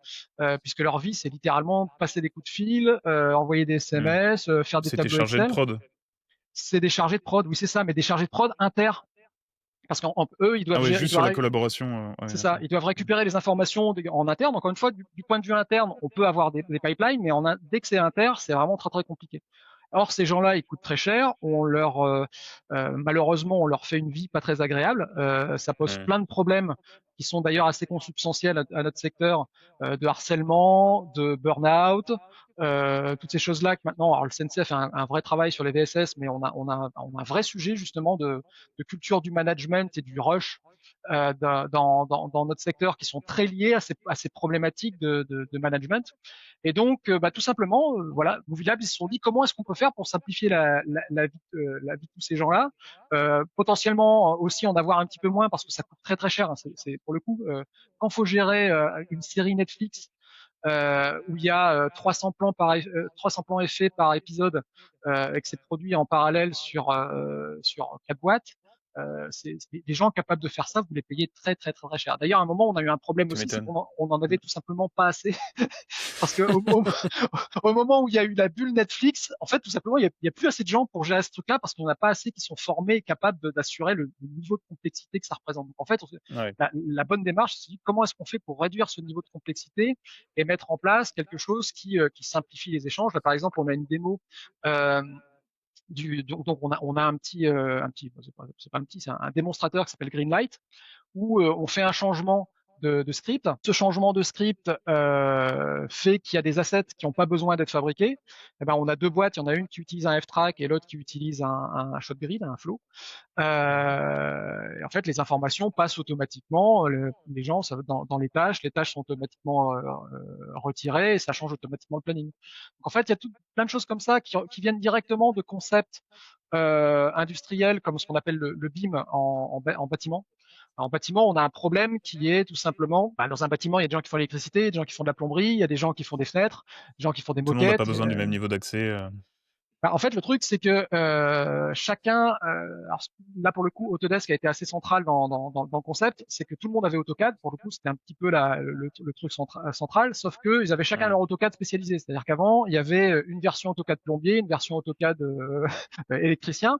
puisque leur vie, c'est littéralement passer des coups de fil, envoyer des SMS, faire des C'était tableaux chargé de Excel. prod. C'est des chargés de prod, oui, c'est ça, mais des chargés de prod inter. Parce qu'eux, ils Ah doivent ouais, gérer, juste sur la collaboration. Ouais, c'est ça, d'accord. ils doivent récupérer les informations en interne. Encore une fois, du point de vue interne, on peut avoir des pipelines, mais dès que c'est inter, c'est vraiment très très compliqué. Or, ces gens-là, ils coûtent très cher. Malheureusement, on leur fait une vie pas très agréable. Ça pose Ouais. plein de problèmes qui sont d'ailleurs assez consubstantiels à notre secteur, de harcèlement, de burn-out, toutes ces choses-là que maintenant, alors le CNC fait un vrai travail sur les VSS, mais on a un vrai sujet justement de culture du management et du rush dans notre secteur qui sont très liés à ces problématiques de management. Et donc, tout simplement, voilà, Movilab, ils se sont dit comment est-ce qu'on peut faire pour simplifier la vie de tous ces gens-là, potentiellement aussi en avoir un petit peu moins parce que ça coûte très très cher. Hein. C'est pour le coup, quand faut gérer une série Netflix où il y a 300 plans effets par épisode et que c'est produit en parallèle sur 4 boîtes. C'est des gens capables de faire ça, vous les payez très très très très cher. D'ailleurs, à un moment, on a eu un problème Tu aussi, c'est m'étonnes. qu'on en avait tout simplement pas assez, parce que au moment où il y a eu la bulle Netflix, en fait, tout simplement, il y a plus assez de gens pour gérer ce truc-là parce qu'on n'a pas assez qui sont formés et capables d'assurer le niveau de complexité que ça représente. Donc, en fait, Ouais. la bonne démarche, c'est comment est-ce qu'on fait pour réduire ce niveau de complexité et mettre en place quelque chose qui simplifie les échanges. Là, par exemple, on a une démo euh, donc on a c'est pas un petit, c'est un démonstrateur qui s'appelle Greenlight où on fait un changement de script. Ce changement de script fait qu'il y a des assets qui n'ont pas besoin d'être fabriqués. Eh ben, on a 2 boîtes, il y en a une qui utilise un F-Track et l'autre qui utilise un shot grid, un flow. En fait, les informations passent automatiquement. Les gens, dans les tâches sont automatiquement retirées et ça change automatiquement le planning. Donc, en fait, il y a plein de choses comme ça qui viennent directement de concepts industriels comme ce qu'on appelle le BIM en bâtiment. En bâtiment, on a un problème qui est tout simplement, dans un bâtiment, il y a des gens qui font l'électricité, des gens qui font de la plomberie, il y a des gens qui font des fenêtres, des gens qui font des Tout le monde n'a pas moquettes. besoin du même niveau d'accès. En fait, le truc, c'est que chacun, alors là pour le coup, Autodesk a été assez central dans le concept, c'est que tout le monde avait AutoCAD. Pour le coup, c'était un petit peu le truc central, sauf que ils avaient chacun Ouais. leur AutoCAD spécialisé. C'est-à-dire qu'avant, il y avait une version AutoCAD plombier, une version AutoCAD électricien.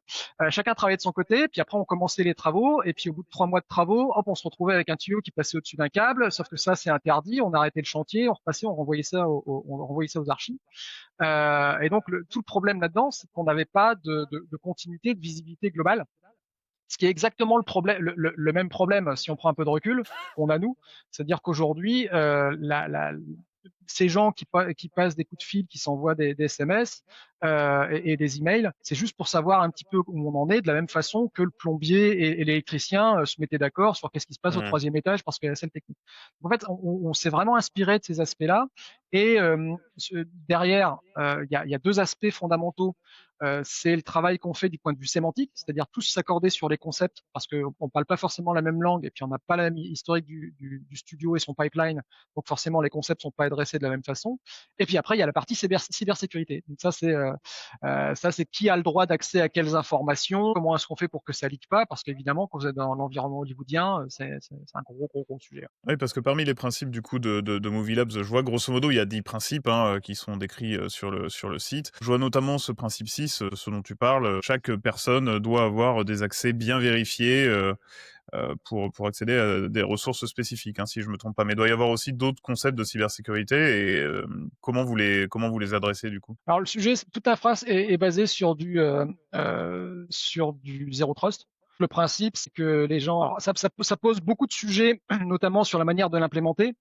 Chacun travaillait de son côté, puis après on commençait les travaux, et puis au bout de 3 mois de travaux, hop, on se retrouvait avec un tuyau qui passait au-dessus d'un câble. Sauf que ça, c'est interdit. On arrêtait le chantier, on repassait, on renvoyait ça, on renvoyait ça aux archives. Et donc tout le problème là-dedans, c'est qu'on n'avait pas de continuité, de visibilité globale. Ce qui est exactement le même problème, si on prend un peu de recul, qu'on a nous. C'est-à-dire qu'aujourd'hui, ces gens qui passent des coups de fil, qui s'envoient des SMS et des emails, c'est juste pour savoir un petit peu où on en est, de la même façon que le plombier et l'électricien se mettaient d'accord sur qu'est-ce qui se passe au Ouais. 3e étage parce qu'il y a la salle technique. Donc, en fait, on s'est vraiment inspiré de ces aspects-là. Et derrière, il y a 2 aspects fondamentaux. C'est le travail qu'on fait du point de vue sémantique, c'est-à-dire tous s'accorder sur les concepts parce qu'on ne parle pas forcément la même langue et puis on n'a pas la même historique du studio et son pipeline, donc forcément les concepts ne sont pas adressés de la même façon. Et puis après, il y a la partie cybersécurité. Donc ça, c'est qui a le droit d'accès à quelles informations, comment est-ce qu'on fait pour que ça leak pas, parce qu'évidemment, quand vous êtes dans l'environnement hollywoodien, c'est un gros sujet. Oui, parce que parmi les principes du coup de Movie Labs, je vois grosso modo, il y a 10 principes hein, qui sont décrits sur le site. Je vois notamment ce principe 6, ce dont tu parles. Chaque personne doit avoir des accès bien vérifiés pour accéder à des ressources spécifiques, hein, si je me trompe pas. Mais il doit y avoir aussi d'autres concepts de cybersécurité et comment vous les adressez du coup? Alors le sujet, toute la phrase est basée sur du zéro trust. Le principe, c'est que les gens, alors ça pose beaucoup de sujets, notamment sur la manière de l'implémenter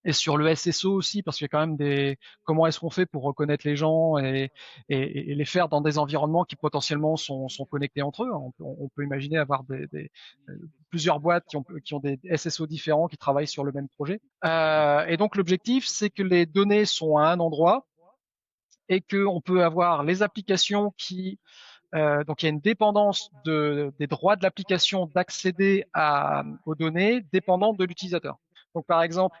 et sur le SSO aussi, parce qu'il y a quand même comment est-ce qu'on fait pour reconnaître les gens et les faire dans des environnements qui potentiellement sont connectés entre eux. On peut imaginer avoir plusieurs boîtes qui ont des SSO différents qui travaillent sur le même projet. Et donc l'objectif, c'est que les données sont à un endroit et qu'on peut avoir les applications donc il y a une dépendance des droits de l'application d'accéder aux données dépendantes de l'utilisateur. Donc par exemple,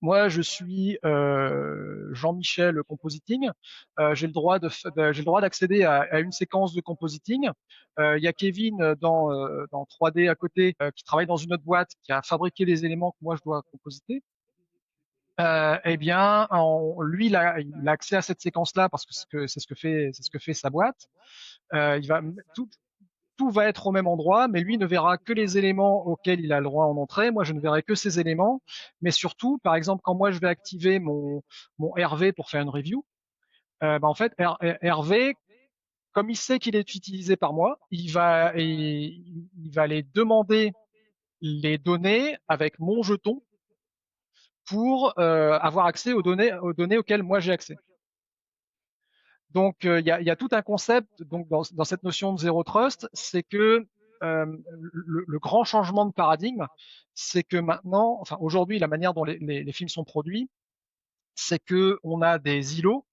moi je suis Jean-Michel Compositing, j'ai le droit d'accéder à une séquence de compositing. Il y a Kevin dans 3D à côté qui travaille dans une autre boîte qui a fabriqué les éléments que moi je dois compositer. Eh bien, lui, il a accès à cette séquence-là parce que c'est ce que fait sa boîte. Tout, tout va être au même endroit, mais lui ne verra que les éléments auxquels il a le droit en entrée. Moi, je ne verrai que ces éléments. Mais surtout, par exemple, quand moi je vais activer mon RV pour faire une review, en fait, RV, comme il sait qu'il est utilisé par moi, il va aller demander les données avec mon jeton pour avoir accès aux données auxquelles moi j'ai accès. Donc il y a tout un concept donc dans cette notion de zéro trust, c'est que le grand changement de paradigme, c'est que maintenant, enfin aujourd'hui, la manière dont les films sont produits, c'est que on a des îlots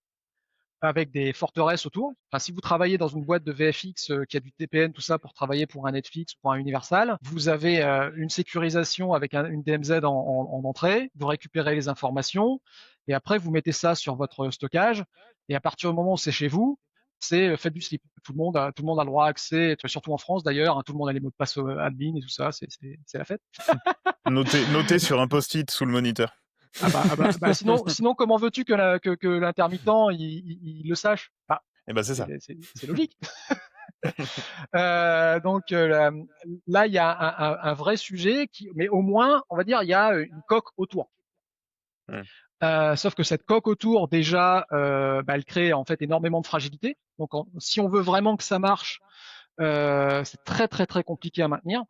avec des forteresses autour. Enfin, si vous travaillez dans une boîte de VFX qui a du TPN, tout ça, pour travailler pour un Netflix, pour un Universal, vous avez une sécurisation avec une DMZ en entrée, vous récupérez les informations, et après, vous mettez ça sur votre stockage, et à partir du moment où c'est chez vous, c'est faites du slip. Tout le monde a le droit à accès, surtout en France d'ailleurs, hein, tout le monde a les mots de passe admin et tout ça, c'est la fête. Notez sur un post-it sous le moniteur. Sinon, comment veux-tu que l'intermittent il le sache? Et ben c'est ça. C'est logique. Donc là, il y a un vrai sujet mais au moins, on va dire, il y a une coque autour. Sauf que cette coque autour, déjà, elle crée en fait énormément de fragilité. Donc, si on veut vraiment que ça marche, c'est très très très compliqué à maintenir.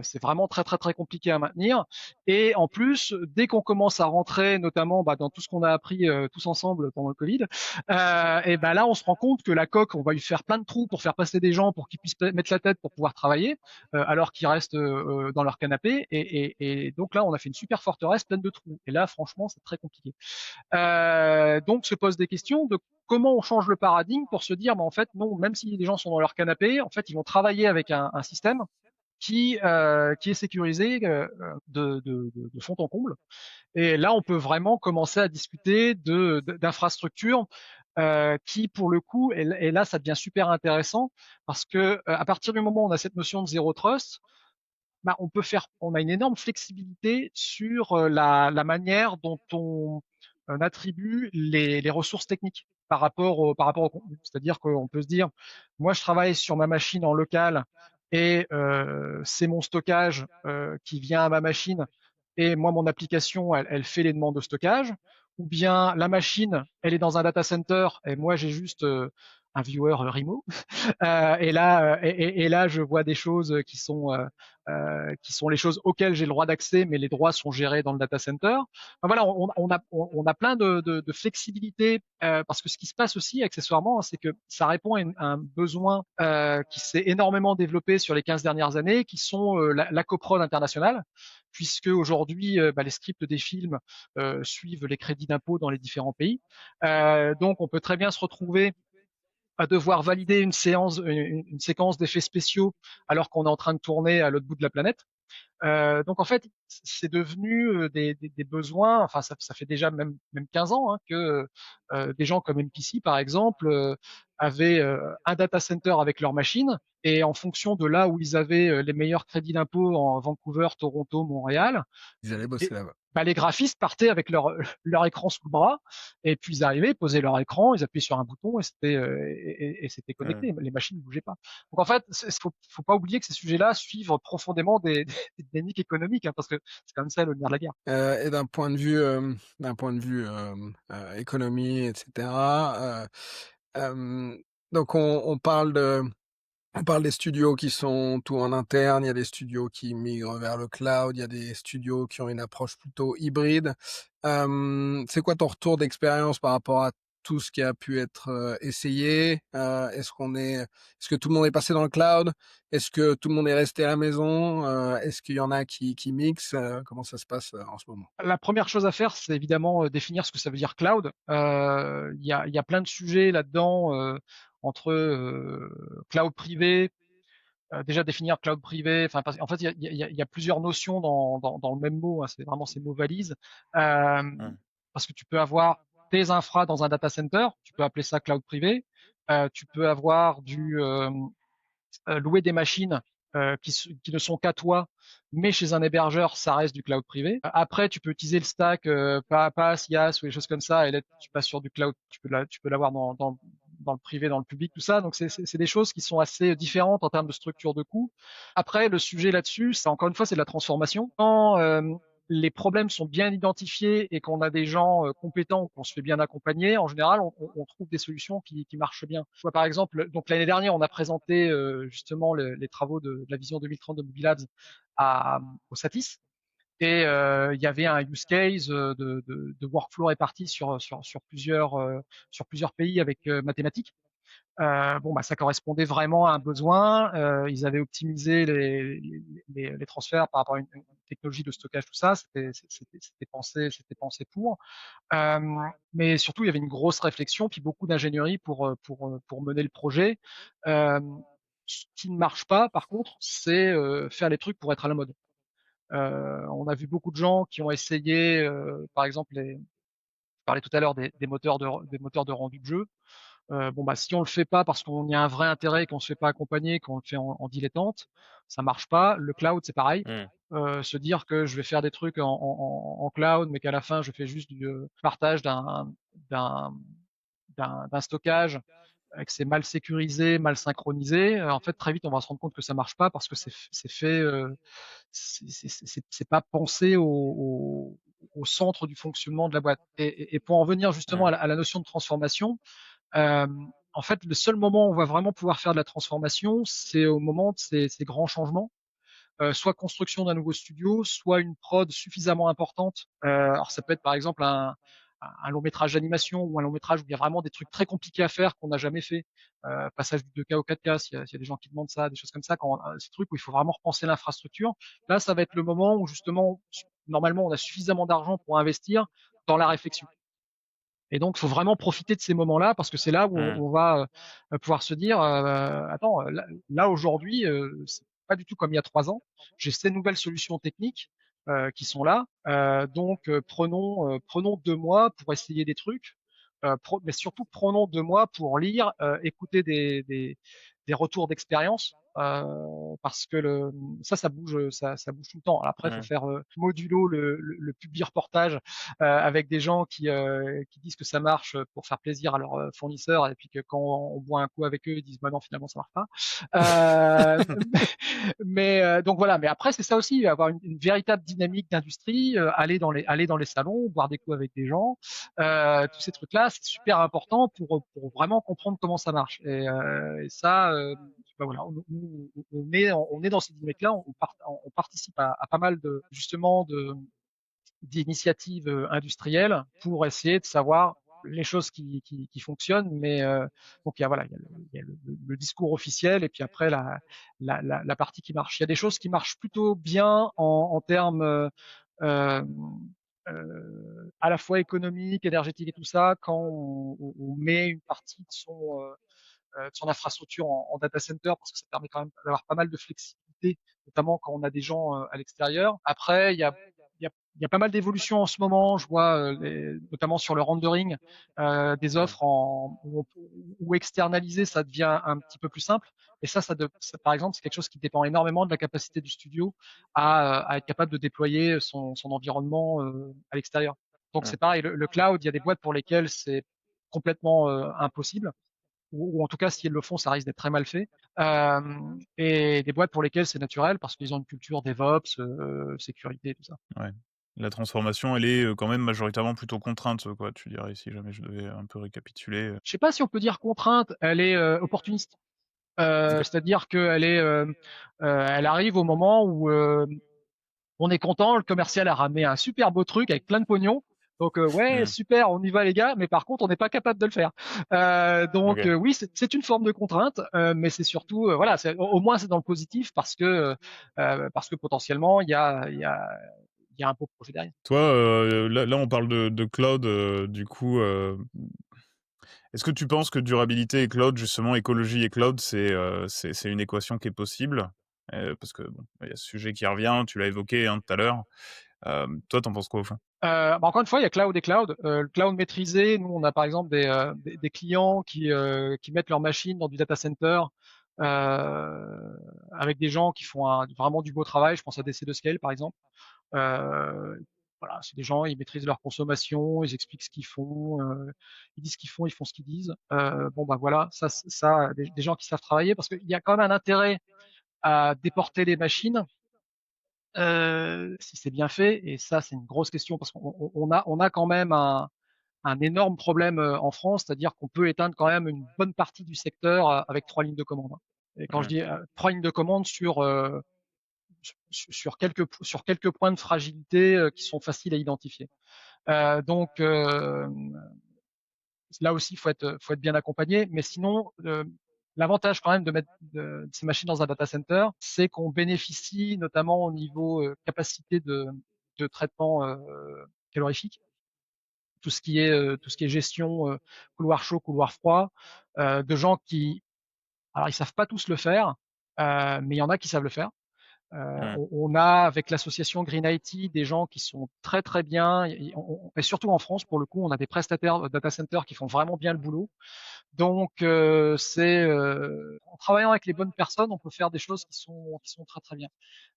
C'est vraiment très très très compliqué à maintenir. Et en plus, dès qu'on commence à rentrer, notamment dans tout ce qu'on a appris tous ensemble pendant le Covid, et là on se rend compte que la coque, on va lui faire plein de trous pour faire passer des gens pour qu'ils puissent mettre la tête pour pouvoir travailler, alors qu'ils restent dans leur canapé. Et donc là, on a fait une super forteresse pleine de trous. Et là, franchement, c'est très compliqué. Donc se pose des questions de comment on change le paradigme pour se dire, en fait, non, même si les gens sont dans leur canapé, en fait, ils vont travailler avec un système qui est sécurisé de fond en comble. Et là, on peut vraiment commencer à discuter d'infrastructures qui, pour le coup, et là, ça devient super intéressant parce que à partir du moment où on a cette notion de zéro trust, on a une énorme flexibilité sur la manière dont on attribue les ressources techniques par rapport au contenu. C'est-à-dire qu'on peut se dire, moi, je travaille sur ma machine en local et c'est mon stockage qui vient à ma machine et moi, mon application, elle fait les demandes de stockage. Ou bien la machine, elle est dans un data center et moi, j'ai juste un viewer remote. Et là, je vois des choses qui sont les choses auxquelles j'ai le droit d'accès, mais les droits sont gérés dans le data center. Enfin, voilà, on a plein de flexibilité parce que ce qui se passe aussi accessoirement, c'est que ça répond à un besoin qui s'est énormément développé sur les 15 dernières années, qui sont la coprod internationale, puisque aujourd'hui, les scripts des films suivent les crédits d'impôt dans les différents pays. Donc, on peut très bien se retrouver à devoir valider une séquence d'effets spéciaux alors qu'on est en train de tourner à l'autre bout de la planète. Donc en fait, c'est devenu des besoins. Enfin, ça fait déjà même 15 ans que des gens comme MPC, par exemple, avaient un data center avec leur machine et en fonction de là où ils avaient les meilleurs crédits d'impôt en Vancouver, Toronto, Montréal, Ils allaient et, bosser là-bas. les graphistes partaient avec leur écran sous le bras, et puis ils arrivaient, ils posaient leur écran, ils appuyaient sur un bouton et c'était Mmh. connecté. Les machines ne bougeaient pas. Donc en fait, faut pas oublier que ces sujets-là suivent profondément des dynamiques économiques, hein, parce que c'est comme ça le nerf de la guerre. Et d'un point de vue, économie et cetera, hem, donc on parle des studios qui sont tout en interne, il y a des studios qui migrent vers le cloud, il y a des studios qui ont une approche plutôt hybride. C'est quoi ton retour d'expérience par rapport à tout ce qui a pu être, essayé? Est-ce que tout le monde est passé dans le cloud? Est-ce que tout le monde est resté à la maison? Est-ce qu'il y en a qui mixent? Comment ça se passe, en ce moment? La première chose à faire, c'est évidemment définir ce que ça veut dire cloud. Il y a plein de sujets là-dedans, entre cloud privé. Déjà définir cloud privé, enfin, en fait, il y a plusieurs notions dans le même mot, hein, c'est vraiment ces mots valises. Mmh. Parce que tu peux avoir tes infras dans un data center, tu peux appeler ça cloud privé. Tu peux avoir louer des machines qui ne sont qu'à toi, mais chez un hébergeur, ça reste du cloud privé. Après, tu peux utiliser le stack PaaS, IaaS ou des choses comme ça, et là, tu passes sur du cloud, tu peux l'avoir dans le privé, dans le public, tout ça. Donc, c'est des choses qui sont assez différentes en termes de structure de coûts. Après, le sujet là-dessus, c'est encore une fois, c'est de la transformation. Quand les problèmes sont bien identifiés et qu'on a des gens compétents, qu'on se fait bien accompagner, en général, on trouve des solutions qui marchent bien. Je vois par exemple, donc l'année dernière, on a présenté justement les travaux de la vision 2030 de Mobilabs au Satis. Et il y avait un use case de workflow réparti sur plusieurs pays avec mathématiques. Bon, ça correspondait vraiment à un besoin. Ils avaient optimisé les transferts par rapport à une technologie de stockage, tout ça. C'était pensé pour. Euh, mais surtout, il y avait une grosse réflexion, puis beaucoup d'ingénierie pour mener le projet. Euh, Ce qui ne marche pas, par contre, c'est faire les trucs pour être à la mode. On a vu beaucoup de gens qui ont essayé, par exemple, je parlais tout à l'heure des moteurs de rendu de jeu. Si on le fait pas parce qu'on y a un vrai intérêt, qu'on se fait pas accompagner, qu'on le fait en dilettante, ça marche pas. Le cloud, c'est pareil. Mmh. Se dire que je vais faire des trucs en cloud, mais qu'à la fin je fais juste du partage d'un d'un stockage, que c'est mal sécurisé, mal synchronisé, en fait très vite on va se rendre compte que ça marche pas parce que c'est fait, c'est pas pensé au centre du fonctionnement de la boîte. Et pour en venir justement Mmh. à la notion de transformation, euh, en fait, le seul moment où on va vraiment pouvoir faire de la transformation, c'est au moment de ces grands changements, soit construction d'un nouveau studio, soit une prod suffisamment importante. Alors ça peut être par exemple un long métrage d'animation ou un long métrage où il y a vraiment des trucs très compliqués à faire qu'on n'a jamais fait. Passage du 2K au 4K, s'il y a des gens qui demandent ça, des choses comme ça, ces trucs où il faut vraiment repenser l'infrastructure. Là, ça va être le moment où justement, normalement, on a suffisamment d'argent pour investir dans la réflexion. Et donc, il faut vraiment profiter de ces moments-là parce que c'est là où Mmh. on va pouvoir se dire, attends, là aujourd'hui, c'est pas du tout comme il y a 3 ans. J'ai ces nouvelles solutions techniques qui sont là. Donc, prenons 2 mois pour essayer des trucs, mais surtout prenons 2 mois pour lire, écouter des retours d'expérience. Parce que ça bouge, ça bouge tout le temps. Après, il faut Mmh. faire modulo le publi reportage avec des gens qui disent que ça marche pour faire plaisir à leurs fournisseurs, et puis que quand on boit un coup avec eux, ils disent bah non, finalement ça marche pas. Euh, mais donc voilà. Mais après, c'est ça aussi, avoir une véritable dynamique d'industrie, aller dans les salons, boire des coups avec des gens, tous ces trucs-là, c'est super important pour vraiment comprendre comment ça marche. Et ça, voilà, on est dans ces dynamiques-là, on participe à pas mal de justement d'initiatives industrielles pour essayer de savoir les choses qui fonctionnent. Mais donc il y a le discours officiel et puis après la partie qui marche. Il y a des choses qui marchent plutôt bien en termes euh, à la fois économiques, énergétiques et tout ça, quand on met une partie de son infrastructure en data center, parce que ça permet quand même d'avoir pas mal de flexibilité, notamment quand on a des gens à l'extérieur. Après, il y a il y a pas mal d'évolutions en ce moment. Je vois, notamment sur le rendering, des Ouais. offres où externaliser, ça devient un petit peu plus simple. Et ça, par exemple, c'est quelque chose qui dépend énormément de la capacité du studio à être capable de déployer son environnement à l'extérieur. Donc Ouais. c'est pareil, le cloud, il y a des boîtes pour lesquelles c'est complètement impossible, ou en tout cas, si elles le font, ça risque d'être très mal fait. Et des boîtes pour lesquelles c'est naturel parce qu'ils ont une culture DevOps, sécurité, tout ça. Ouais. La transformation, elle est, quand même majoritairement plutôt contrainte, quoi, tu dirais, si jamais je devais un peu récapituler. Je sais pas si on peut dire contrainte, elle est opportuniste. OK. C'est-à-dire qu'elle elle arrive au moment où on est content, le commercial a ramené un super beau truc avec plein de pognon. Donc ouais, Mmh. super, on y va les gars, mais par contre on n'est pas capable de le faire. Donc OK. oui, c'est une forme de contrainte, mais c'est surtout voilà, au moins c'est dans le positif parce que potentiellement il y a un beau projet derrière. Toi, là, on parle de cloud, du coup, est-ce que tu penses que durabilité et cloud, justement, écologie et cloud, c'est une équation qui est possible? Parce que bon, il y a ce sujet qui revient, tu l'as évoqué, hein, tout à l'heure. Toi, t'en penses quoi, au fond? Bah, encore une fois, il y a cloud et cloud. Le cloud maîtrisé, nous, on a par exemple des clients qui mettent leurs machines dans du data center avec des gens qui font vraiment du beau travail. Je pense à DC2Scale, par exemple. Euh, voilà, c'est des gens, ils maîtrisent leur consommation, ils expliquent ce qu'ils font, ils disent ce qu'ils font, ils font ce qu'ils disent. Bon, bah voilà, des gens qui savent travailler parce qu'il y a quand même un intérêt à déporter les machines si c'est bien fait. Et ça, c'est une grosse question parce qu'on a quand même un énorme problème en France, c'est-à-dire qu'on peut éteindre quand même une bonne partie du secteur avec 3 lignes de commande, hein. Et quand je Ouais. dis 3 lignes de commande sur quelques points de fragilité qui sont faciles à identifier. Donc là aussi, faut être bien accompagné. Mais sinon, l'avantage quand même de mettre ces machines dans un data center, c'est qu'on bénéficie notamment au niveau capacité de traitement calorifique, tout ce qui est gestion couloir chaud, couloir froid, de gens qui, alors ils savent pas tous le faire, mais il y en a qui savent le faire. Ouais. On a avec l'association Green IT des gens qui sont très très bien, et surtout en France pour le coup, on a des prestataires data center qui font vraiment bien le boulot. Donc en travaillant avec les bonnes personnes, on peut faire des choses qui sont très très bien.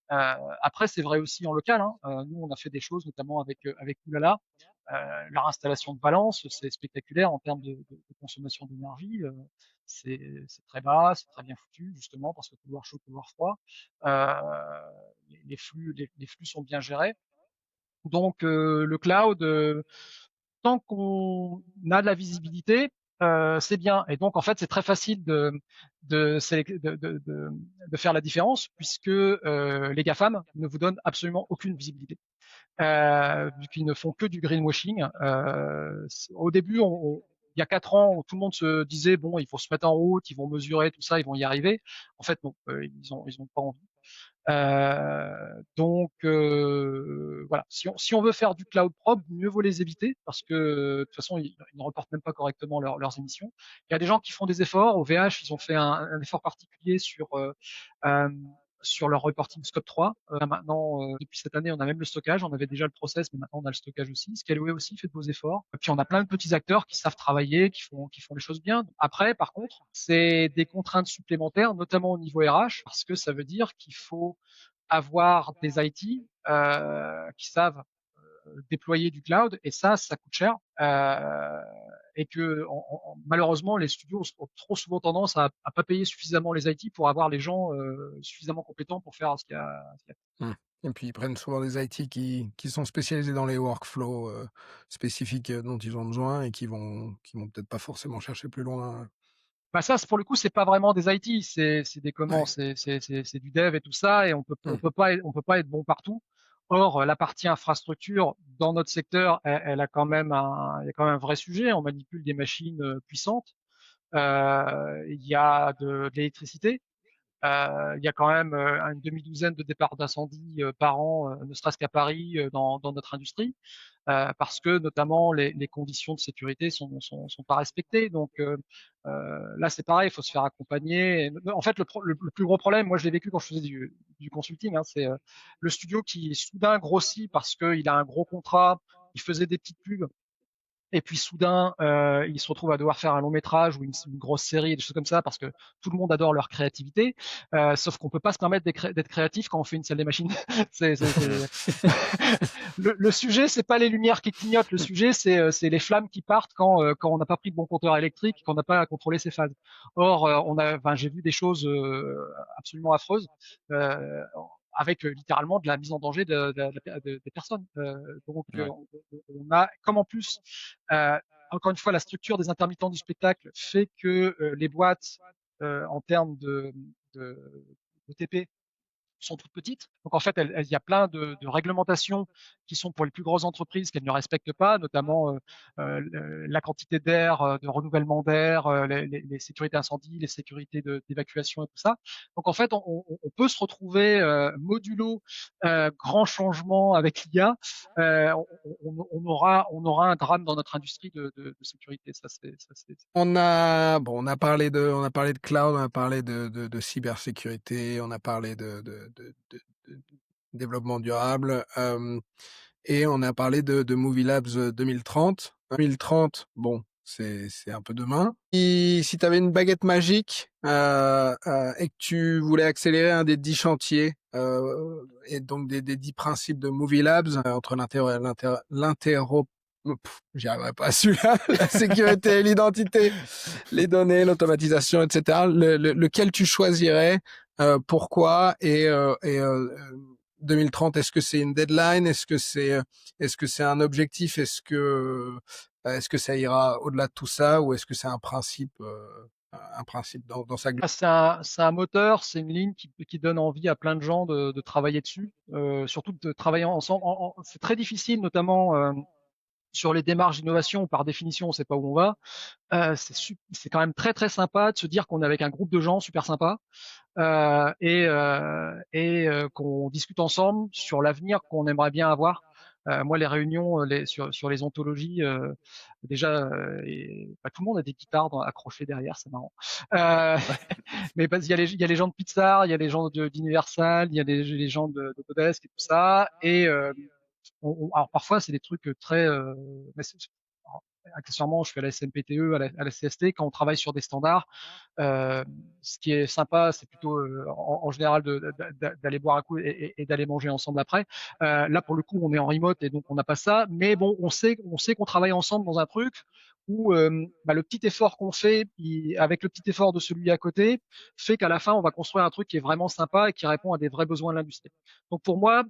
Après, c'est vrai aussi en local, hein. Nous, on a fait des choses, notamment avec Oulala. Leur installation de Valence, c'est spectaculaire en termes de consommation d'énergie. C'est très bas, c'est très bien foutu, justement, parce que couloir chaud, couloir froid. Les flux sont bien gérés. Donc, le cloud, tant qu'on a de la visibilité, c'est bien. Et donc, en fait, c'est très facile de faire la différence puisque les GAFAM ne vous donnent absolument aucune visibilité. Vu qu'ils ne font que du greenwashing. Au début, il y a 4 ans, tout le monde se disait bon, il faut se mettre en route, ils vont mesurer tout ça, ils vont y arriver. En fait, non, ils ont pas envie. Donc voilà, si on veut faire du cloud propre, mieux vaut les éviter parce que de toute façon ils ne reportent même pas correctement leurs émissions. Il y a des gens qui font des efforts. Au VH, ils ont fait un effort particulier euh, sur leur reporting Scope 3. Maintenant, depuis cette année, on a même le stockage. On avait déjà le process, mais maintenant on a le stockage aussi. Scaleway aussi fait de beaux efforts. Et puis on a plein de petits acteurs qui savent travailler, qui font les choses bien. Après, par contre, c'est des contraintes supplémentaires, notamment au niveau RH, parce que ça veut dire qu'il faut avoir des IT qui savent déployer du cloud, et ça coûte cher. Et que malheureusement, les studios ont trop souvent tendance à pas payer suffisamment les IT pour avoir les gens suffisamment compétents pour faire ce qu'il y a. Mmh. Et puis ils prennent souvent des IT qui sont spécialisés dans les workflows, spécifiques, dont ils ont besoin et qui vont peut-être pas forcément chercher plus loin. Bah ça, pour le coup, c'est pas vraiment des IT, c'est des comment, Ouais. c'est du dev et tout ça, et Mmh. on peut pas être bon partout. Or, la partie infrastructure dans notre secteur, elle a quand même il y a quand même un vrai sujet. On manipule des machines puissantes. Il y a de l'électricité. Il y a quand même une demi-douzaine de départs d'incendie par an, ne serait-ce qu'à Paris, dans notre industrie, parce que notamment les conditions de sécurité sont pas respectées. Donc là, c'est pareil, il faut se faire accompagner. En fait, le plus gros problème, moi, je l'ai vécu quand je faisais du consulting, hein, c'est le studio qui soudain grossit parce qu'il a un gros contrat, il faisait des petites pubs et puis soudain, il se retrouve à devoir faire un long métrage ou une grosse série, des choses comme ça, parce que tout le monde adore leur créativité. Sauf qu'on peut pas se permettre d'être créatif quand on fait une salle des machines. C'est le sujet, c'est pas les lumières qui clignotent. Le sujet, c'est les flammes qui partent quand on n'a pas pris de bon compteur électrique, qu'on n'a pas contrôlé ses phases. Or, enfin, j'ai vu des choses absolument affreuses. Euh, avec littéralement de la mise en danger des personnes. Donc, Ouais. on a, comme en plus, euh, encore une fois, la structure des intermittents du spectacle fait que les boîtes, en termes de, de TP, sont toutes petites. Donc en fait, il y a plein de réglementations qui sont pour les plus grosses entreprises qu'elles ne respectent pas, notamment la quantité d'air, de renouvellement d'air, les sécurités incendie, les sécurités d'évacuation et tout ça. Donc en fait, on peut se retrouver modulo grand changement avec l'IA. On aura un drame dans notre industrie de sécurité. On a parlé de cloud, on a parlé de cybersécurité, on a parlé de développement durable, et on a parlé de Movie Labs 2030. 2030, bon, c'est un peu demain. Si tu avais une baguette magique et que tu voulais accélérer un des 10 chantiers, et donc des 10 principes de Movie Labs, entre l'interopérabilité, j'y arriverai pas à celui-là, la sécurité et l'identité, les données, l'automatisation, etc. Lequel tu choisirais, pourquoi, et 2030, est-ce que c'est une deadline, est-ce que c'est un objectif, est-ce que ça ira au-delà de tout ça, ou est-ce que c'est un principe dans sa globalité? C'est un moteur, c'est une ligne qui donne envie à plein de gens de travailler dessus, surtout de travailler ensemble. C'est très difficile, notamment sur les démarches d'innovation, où par définition, on ne sait pas où on va. C'est quand même très très sympa de se dire qu'on est avec un groupe de gens super sympas et qu'on discute ensemble sur l'avenir qu'on aimerait bien avoir. Moi, les réunions sur les ontologies, déjà, tout le monde a des guitares accrochées derrière, c'est marrant. Euh, mais il y a les gens de Pixar, il y a les gens d'Universal, il y a les gens d'Autodesk et tout ça. Et alors parfois, c'est des trucs très. Alors, accessoirement, je suis à la SMPTE, à la CST, quand on travaille sur des standards. Ce qui est sympa, c'est plutôt en général d'aller boire un coup et d'aller manger ensemble après. Là, pour le coup, on est en remote et donc on n'a pas ça. Mais bon, on sait qu'on travaille ensemble dans un truc où le petit effort qu'on fait, avec le petit effort de celui à côté, fait qu'à la fin, on va construire un truc qui est vraiment sympa et qui répond à des vrais besoins de l'industrie. Donc pour moi,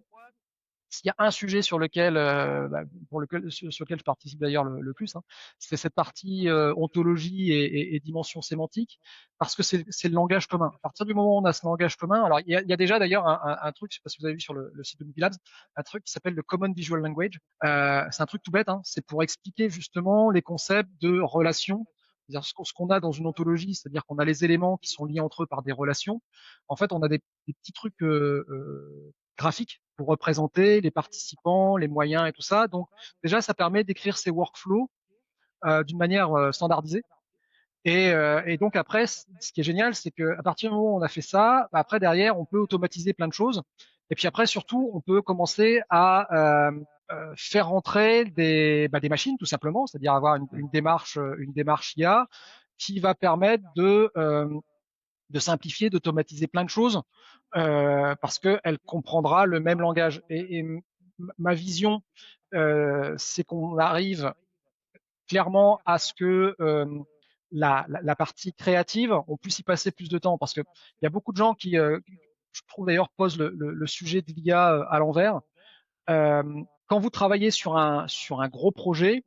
s'il y a un sujet sur lequel je participe d'ailleurs le plus, hein, c'est cette partie ontologie et dimension sémantique, parce que c'est le langage commun. À partir du moment où on a ce langage commun, alors il y a déjà d'ailleurs un truc, je ne sais pas si vous avez vu sur le site de Movie Labs, un truc qui s'appelle le Common Visual Language. C'est un truc tout bête, hein, c'est pour expliquer justement les concepts de relations. C'est-à-dire ce qu'on a dans une ontologie, c'est-à-dire qu'on a les éléments qui sont liés entre eux par des relations. En fait, on a des petits trucs graphique pour représenter les participants, les moyens et tout ça. Donc déjà, ça permet d'écrire ces workflows d'une manière standardisée. Et donc après, ce qui est génial, c'est qu'à partir du moment où on a fait ça, après derrière, on peut automatiser plein de choses. Et puis après, surtout, on peut commencer à faire rentrer des machines, tout simplement, c'est-à-dire avoir une démarche IA qui va permettre de simplifier, d'automatiser plein de choses parce qu'elle comprendra le même langage. Et ma vision, c'est qu'on arrive clairement à ce que la partie créative, on puisse y passer plus de temps parce qu'il y a beaucoup de gens qui, je trouve d'ailleurs, posent le sujet de l'IA à l'envers. Euh, Quand vous travaillez sur un gros projet,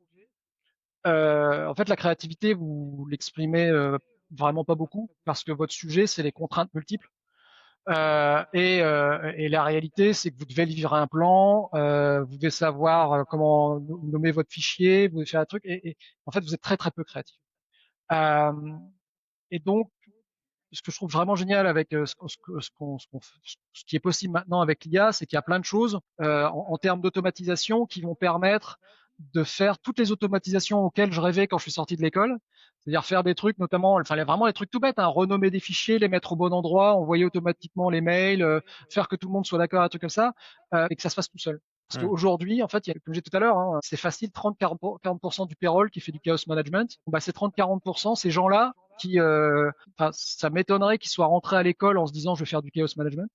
en fait, la créativité, vous l'exprimez vraiment pas beaucoup parce que votre sujet, c'est les contraintes multiples. Et la réalité, c'est que vous devez livrer un plan, vous devez savoir comment nommer votre fichier, vous devez faire un truc, et en fait, vous êtes très très peu créatif. Euh, et donc, ce que je trouve vraiment génial avec ce qui est possible maintenant avec l'IA, c'est qu'il y a plein de choses en termes d'automatisation qui vont permettre de faire toutes les automatisations auxquelles je rêvais quand je suis sorti de l'école. C'est-à-dire faire des trucs, notamment, enfin vraiment les trucs tout bêtes, hein, renommer des fichiers, les mettre au bon endroit, envoyer automatiquement les mails, faire que tout le monde soit d'accord, un truc comme ça, et que ça se fasse tout seul. Parce qu'aujourd'hui, en fait, il y a, comme j'ai dit tout à l'heure, hein, c'est facile, 30-40% du payroll qui fait du chaos management. Bah, ces 30-40%, ces gens-là, qui, ça m'étonnerait qu'ils soient rentrés à l'école en se disant je vais faire du chaos management.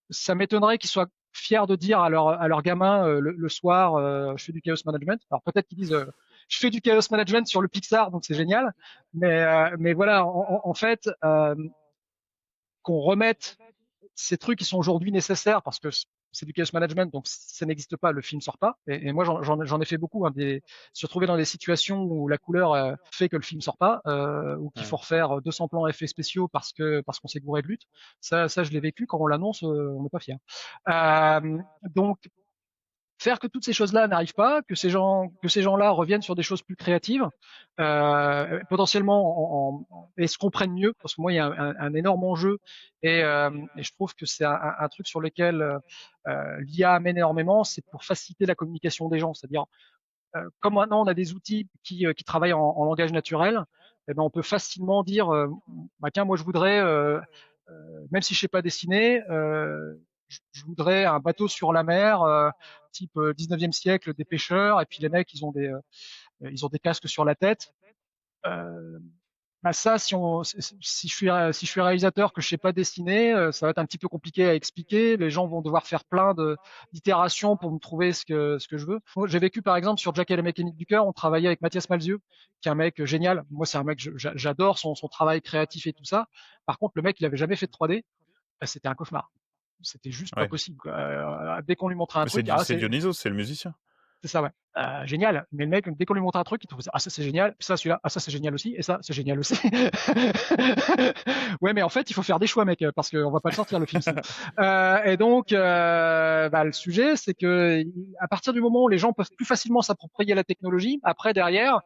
Ça m'étonnerait qu'ils soient fiers de dire à leur gamin le soir je fais du chaos management. Alors peut-être qu'ils disent je fais du chaos management sur le Pixar, donc c'est génial. Mais voilà, en fait, qu'on remette ces trucs qui sont aujourd'hui nécessaires parce que c'est du chaos management, donc si ça n'existe pas, le film sort pas. Et moi, j'en ai fait beaucoup, hein, se retrouver dans des situations où la couleur fait que le film sort pas, ou qu'il faut refaire 200 plans effets spéciaux parce qu'on s'est gouré de lutte. Ça, je l'ai vécu. Quand on l'annonce, on n'est pas fier. Donc faire que toutes ces choses-là n'arrivent pas, que ces gens-là reviennent sur des choses plus créatives, potentiellement et se comprennent mieux, parce que moi il y a un énorme enjeu et je trouve que c'est un truc sur lequel l'IA amène énormément, c'est pour faciliter la communication des gens, c'est-à-dire comme maintenant on a des outils qui travaillent en langage naturel, eh ben on peut facilement dire bah tiens moi je voudrais même si je sais pas dessiner, je voudrais un bateau sur la mer, type 19e siècle, des pêcheurs, et puis les mecs, ils ont des casques sur la tête. Bah ça, si je suis réalisateur que je sais pas dessiner, ça va être un petit peu compliqué à expliquer. Les gens vont devoir faire plein d'itérations pour me trouver ce que je veux. Moi, j'ai vécu par exemple sur Jack et la mécanique du cœur, on travaillait avec Mathias Malzieu, qui est un mec génial. Moi, c'est un mec, j'adore son travail créatif et tout ça. Par contre, le mec, il avait jamais fait de 3D. Bah, c'était un cauchemar. C'était juste pas possible, quoi. Dès qu'on lui montrait un truc, C'est Dionysos, c'est le musicien. C'est ça, ouais. Génial. Mais le mec, dès qu'on lui montre un truc, il trouve ça, ah ça c'est génial, ça celui-là, ah ça c'est génial aussi, et ça c'est génial aussi. Ouais, mais en fait, il faut faire des choix, mec, parce qu'on va pas le sortir le film. Et donc, bah, le sujet, c'est que à partir du moment où les gens peuvent plus facilement s'approprier la technologie, après derrière,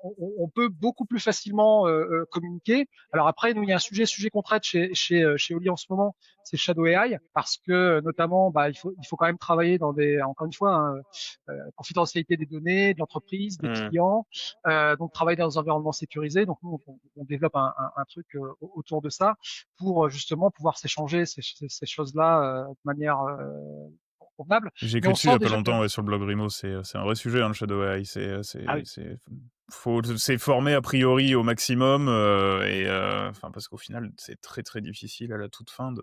on peut beaucoup plus facilement communiquer. Alors après, nous, il y a un sujet qu'on traite chez Oli en ce moment, c'est Shadow AI, parce que notamment, bah, il faut quand même travailler dans encore une fois, hein, confidentialité des données, de l'entreprise, des clients, donc travailler dans un environnement sécurisé. Donc nous, on développe un truc autour de ça pour justement pouvoir s'échanger ces choses-là de manière convenable. J'ai écrit dessus il y a pas longtemps sur le blog Rimo, c'est un vrai sujet, hein, le Shadow AI. C'est formé a priori au maximum, parce qu'au final, c'est très très difficile à la toute fin de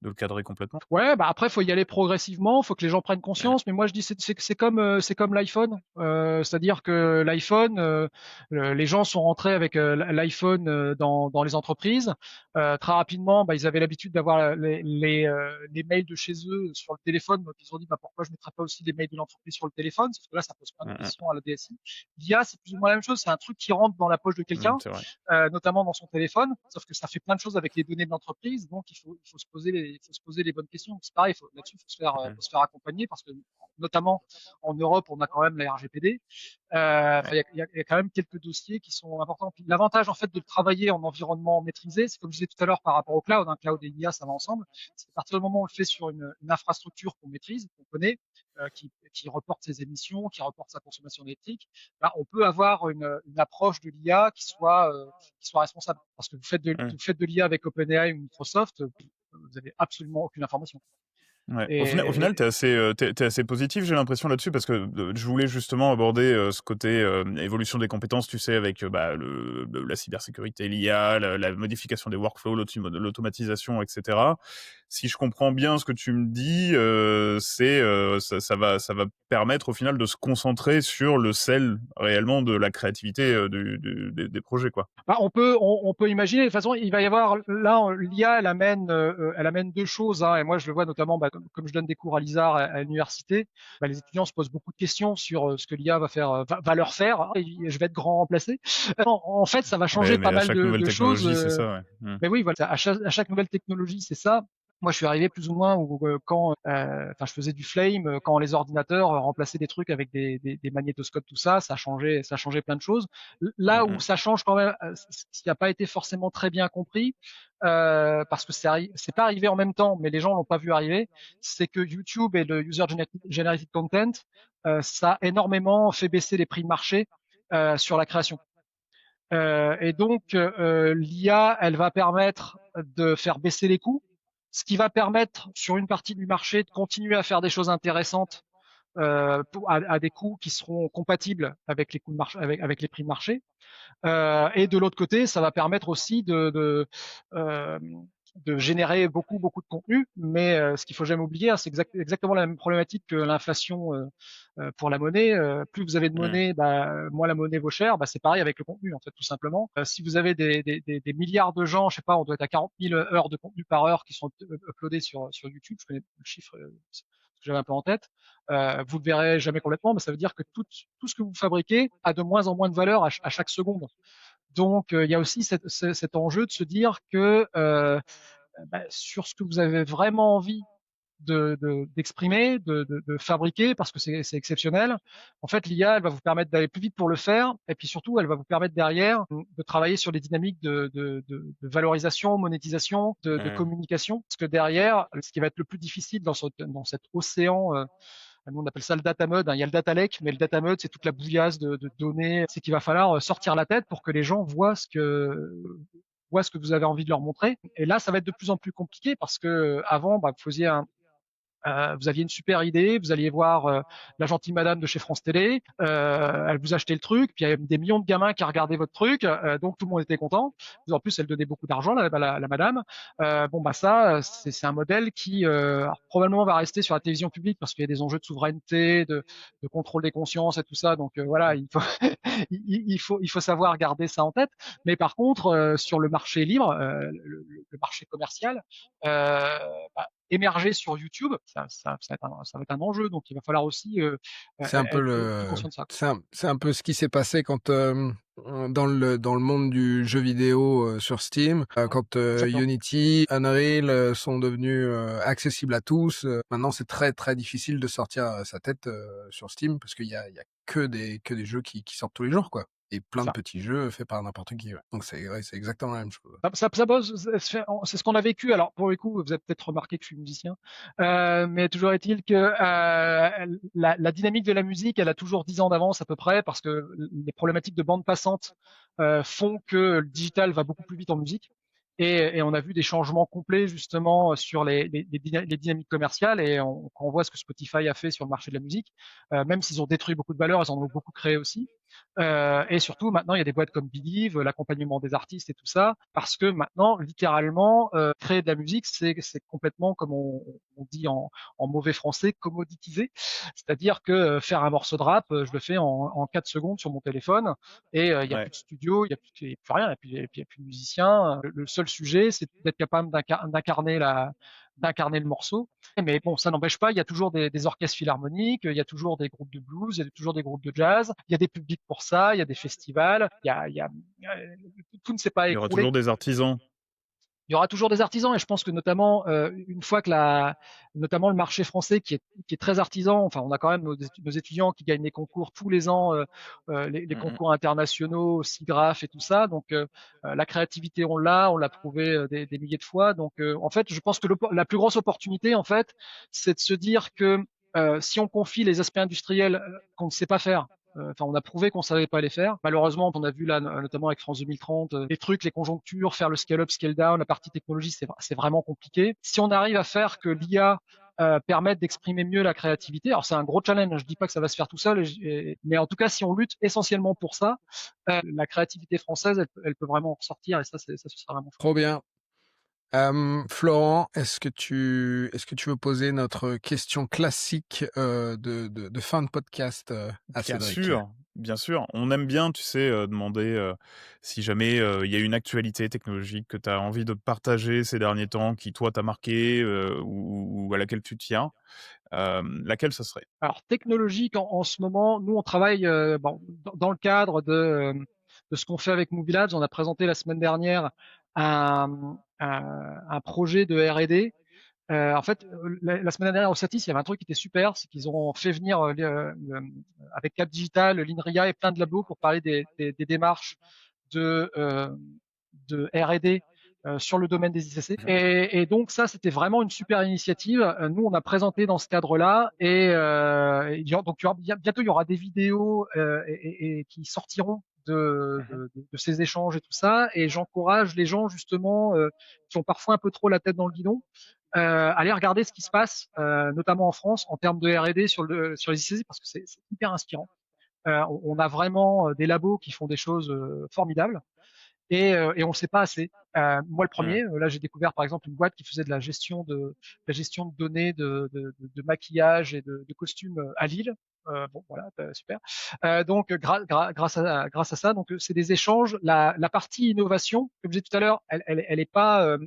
le cadrer complètement. Ouais, bah après faut y aller progressivement, faut que les gens prennent conscience. Mais moi je dis c'est comme l'iPhone, c'est-à-dire que l'iPhone, les gens sont rentrés avec l'iPhone dans les entreprises. Très rapidement, bah, ils avaient l'habitude d'avoir les mails de chez eux sur le téléphone, donc ils ont dit bah pourquoi je mettrais pas aussi les mails de l'entreprise sur le téléphone, parce que là ça pose plein de questions à la DSI. L'IA c'est plus ou moins la même chose, c'est un truc qui rentre dans la poche de quelqu'un, notamment dans son téléphone, sauf que ça fait plein de choses avec les données de l'entreprise, donc il faut se poser les bonnes questions. C'est pareil, là-dessus, faut se faire accompagner parce que, notamment en Europe, on a quand même la RGPD. Il y a quand même quelques dossiers qui sont importants. Puis, l'avantage, en fait, de travailler en environnement maîtrisé, c'est comme je disais tout à l'heure par rapport au cloud, hein, cloud et IA, ça va ensemble. C'est à partir du moment où on le fait sur une infrastructure qu'on maîtrise, qu'on connaît, qui reporte ses émissions, qui reporte sa consommation électrique, là, on peut avoir une approche de l'IA qui soit responsable. Parce que vous faites de l'IA avec OpenAI ou Microsoft, vous avez absolument aucune information. Ouais. Au final, t'es assez positif, j'ai l'impression là-dessus, parce que je voulais justement aborder ce côté évolution des compétences, tu sais, avec la cybersécurité, l'IA, la modification des workflows, l'automatisation, etc. Si je comprends bien ce que tu me dis, ça va permettre au final de se concentrer sur le sel réellement de la créativité des projets, quoi. Bah, on peut imaginer. De toute façon, il va y avoir là l'IA, elle amène deux choses. Hein, et moi, je le vois notamment, bah, comme je donne des cours à l'ISAR à l'université, bah, les étudiants se posent beaucoup de questions sur ce que l'IA va leur faire. Et je vais être grand remplacé. En fait, ça va changer pas mal de choses. C'est ça, ouais. Mais oui, voilà, à chaque nouvelle technologie, c'est ça. Moi, je suis arrivé plus ou moins quand, enfin, je faisais du flame, quand les ordinateurs remplaçaient des trucs avec des magnétoscopes, tout ça, ça changeait plein de choses. Là où Mhm. ça change quand même, ce qui n'a pas été forcément très bien compris, parce que c'est pas arrivé en même temps, mais les gens l'ont pas vu arriver, c'est que YouTube et le user generated content, ça a énormément fait baisser les prix de marché sur la création. Et donc, l'IA, elle va permettre de faire baisser les coûts, ce qui va permettre sur une partie du marché de continuer à faire des choses intéressantes à des coûts qui seront compatibles avec les coûts de marché, avec les prix de marché. Et de l'autre côté, ça va permettre aussi euh, de générer beaucoup de contenu. Mais ce qu'il faut jamais oublier, hein, c'est exactement la même problématique que l'inflation pour la monnaie. Plus vous avez de Mhm. monnaie, moins la monnaie vaut cher. C'est pareil avec le contenu, en fait, tout simplement. Si vous avez des milliards de gens, je sais pas, on doit être à 40 000 heures de contenu par heure qui sont uploadées sur YouTube. Je connais le chiffre que j'avais un peu en tête. Vous le verrez jamais complètement, mais ça veut dire que tout ce que vous fabriquez a de moins en moins de valeur à chaque seconde. Donc, il y a aussi cet enjeu de se dire que sur ce que vous avez vraiment envie d'exprimer, de fabriquer, parce que c'est exceptionnel. En fait, l'IA, elle va vous permettre d'aller plus vite pour le faire, et puis surtout, elle va vous permettre derrière de travailler sur des dynamiques de valorisation, monétisation, de Mhm. communication, parce que derrière, ce qui va être le plus difficile dans cet océan, nous on appelle ça le data mode, hein. Il y a le data lake, mais le data mode, c'est toute la bouillasse de données. C'est qu'il va falloir sortir la tête pour que les gens voient ce que vous avez envie de leur montrer. Et là, ça va être de plus en plus compliqué parce que avant, vous faisiez vous aviez une super idée, vous alliez voir la gentille madame de chez France Télé, elle vous achetait le truc, puis il y avait des millions de gamins qui regardaient votre truc, donc tout le monde était content. En plus, elle donnait beaucoup d'argent, la madame. Ça, c'est un modèle qui alors, probablement va rester sur la télévision publique parce qu'il y a des enjeux de souveraineté, de contrôle des consciences et tout ça. Donc voilà, il faut, il faut savoir garder ça en tête. Mais par contre, sur le marché libre, le marché commercial, euh, émerger sur YouTube, ça va être un enjeu. Donc, il va falloir aussi C'est un peu être plus conscient de ça. c'est un peu ce qui s'est passé quand dans le monde du jeu vidéo sur Steam, quand Exactement. Unity, Unreal sont devenus accessibles à tous. Maintenant, c'est très très difficile de sortir sa tête sur Steam parce qu'il y a que des jeux qui sortent tous les jours, quoi. Et C'est plein de ça. petits jeux faits par n'importe qui. Ouais. Donc c'est exactement la même chose. C'est ce qu'on a vécu. Alors, pour le coup, vous avez peut-être remarqué que je suis musicien, mais toujours est-il que la dynamique de la musique, elle a toujours 10 ans d'avance à peu près, parce que les problématiques de bande passante font que le digital va beaucoup plus vite en musique. Et on a vu des changements complets justement sur les dynamiques commerciales. Et quand on voit ce que Spotify a fait sur le marché de la musique, même s'ils ont détruit beaucoup de valeurs, ils en ont beaucoup créé aussi. Et surtout, maintenant, il y a des boîtes comme Believe, l'accompagnement des artistes et tout ça, parce que maintenant, littéralement, créer de la musique, c'est complètement, comme on dit en mauvais français, commoditisé. C'est-à-dire que faire un morceau de rap, je le fais en 4 secondes sur mon téléphone, et il n'y a plus Ouais. de studio, il y a plus rien, et puis il n'y a plus de musiciens. Le seul sujet, c'est d'être capable d'incarner le morceau. Mais bon, ça n'empêche pas, il y a toujours des orchestres philharmoniques, il y a toujours des groupes de blues, il y a toujours des groupes de jazz, il y a des publics pour ça, il y a des festivals, tout ne s'est pas Il y aura écroulé. toujours des artisans. Il y aura toujours des artisans, et je pense que notamment une fois que notamment le marché français qui est très artisan, enfin on a quand même nos étudiants qui gagnent des concours tous les ans, les Mhm. concours internationaux, SIGGRAPH et tout ça, donc la créativité on l'a prouvé des milliers de fois, donc en fait je pense que la plus grosse opportunité en fait, c'est de se dire que si on confie les aspects industriels qu'on ne sait pas faire. Enfin, on a prouvé qu'on savait pas les faire. Malheureusement, on a vu là, notamment avec France 2030, les trucs, les conjonctures, faire le scale-up, scale-down, la partie technologie, c'est vraiment compliqué. Si on arrive à faire que l'IA permette d'exprimer mieux la créativité, alors c'est un gros challenge. Je dis pas que ça va se faire tout seul, mais en tout cas, si on lutte essentiellement pour ça, la créativité française, elle peut vraiment ressortir, et ça, ça, ce sera vraiment Trop bien. Florent, est-ce que tu veux poser notre question classique de fin de podcast à Bien Cédric? sûr, bien sûr. On aime bien, tu sais, demander si jamais il y a une actualité technologique que tu as envie de partager ces derniers temps, qui toi t'a marqué ou à laquelle tu tiens. Laquelle ce serait? Alors technologique en ce moment, nous on travaille dans le cadre de ce qu'on fait avec Movie Labs. On a présenté la semaine dernière un projet de R&D En fait, la semaine dernière au Satis, il y avait un truc qui était super, c'est qu'ils ont fait venir avec Cap Digital, l'INRIA et plein de labos pour parler des démarches de R&D sur le domaine des ICC. Et donc ça, c'était vraiment une super initiative. Nous, on a présenté dans ce cadre-là, donc bientôt il y aura des vidéos et qui sortiront de ces échanges et tout ça. Et j'encourage les gens justement qui ont parfois un peu trop la tête dans le guidon, aller regarder ce qui se passe, notamment en France, en termes de R&D sur les ICC, parce que c'est hyper inspirant. On a vraiment des labos qui font des choses formidables et on le sait pas assez. Moi, le premier, là, j'ai découvert par exemple une boîte qui faisait de la gestion de données de maquillage et de costumes à Lille. Bon, voilà, super. Donc, grâce à ça, donc c'est des échanges. La partie innovation, comme je disais tout à l'heure, elle est pas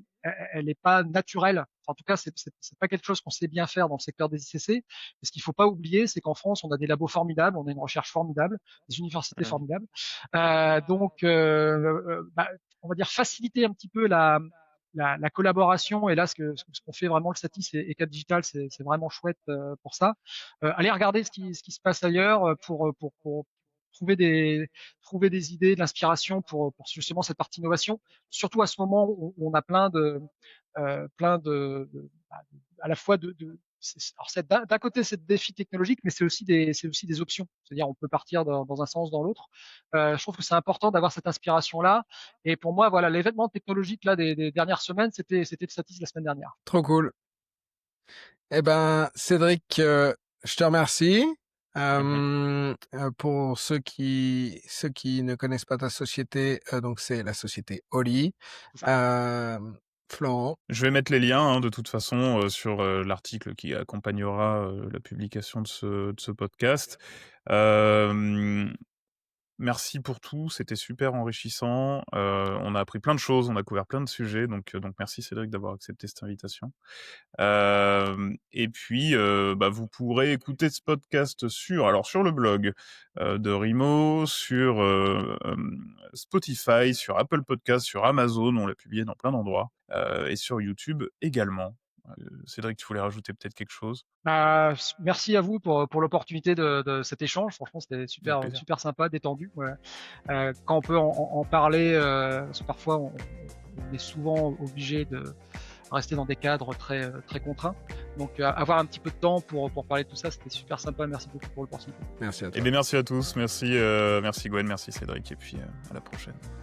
naturelle. Enfin, en tout cas, c'est pas quelque chose qu'on sait bien faire dans le secteur des ICC. Et ce qu'il faut pas oublier, c'est qu'en France, on a des labos formidables, on a une recherche formidable, des universités formidables. Donc, on va dire faciliter un petit peu la collaboration. Et là, ce qu'on fait vraiment le Satis et Cap Digital, c'est vraiment chouette pour ça. Allez regarder ce qui se passe ailleurs pour trouver des idées, de l'inspiration pour justement cette partie innovation. Surtout à ce moment où on a plein de à la fois alors d'un côté c'est des défis technologiques, mais c'est aussi des options. C'est-à-dire on peut partir dans un sens, dans l'autre. Je trouve que c'est important d'avoir cette inspiration-là. Et pour moi, voilà, l'événement technologique là des dernières semaines, c'était le Satis la semaine dernière. Trop cool. Eh ben, Cédric, je te remercie. Pour ceux qui ne connaissent pas ta société, donc c'est la société Oli. Florent. Je vais mettre les liens de toute façon sur l'article qui accompagnera la publication de ce podcast. Merci pour tout, c'était super enrichissant. On a appris plein de choses, on a couvert plein de sujets, donc merci Cédric d'avoir accepté cette invitation. Et puis, vous pourrez écouter ce podcast sur le blog de Rimo, sur Spotify, sur Apple Podcasts, sur Amazon, on l'a publié dans plein d'endroits, et sur YouTube également. Cédric, tu voulais rajouter peut-être quelque chose? Merci à vous pour l'opportunité de cet échange. Franchement, c'était super sympa, détendu. Ouais. Quand on peut en parler, parce que parfois on est souvent obligé de rester dans des cadres très contraints. Donc avoir un petit peu de temps pour parler de tout ça, c'était super sympa. Merci beaucoup pour l'opportunité. Merci à toi. Eh bien, merci à tous. Merci Gwen, merci Cédric, et puis à la prochaine.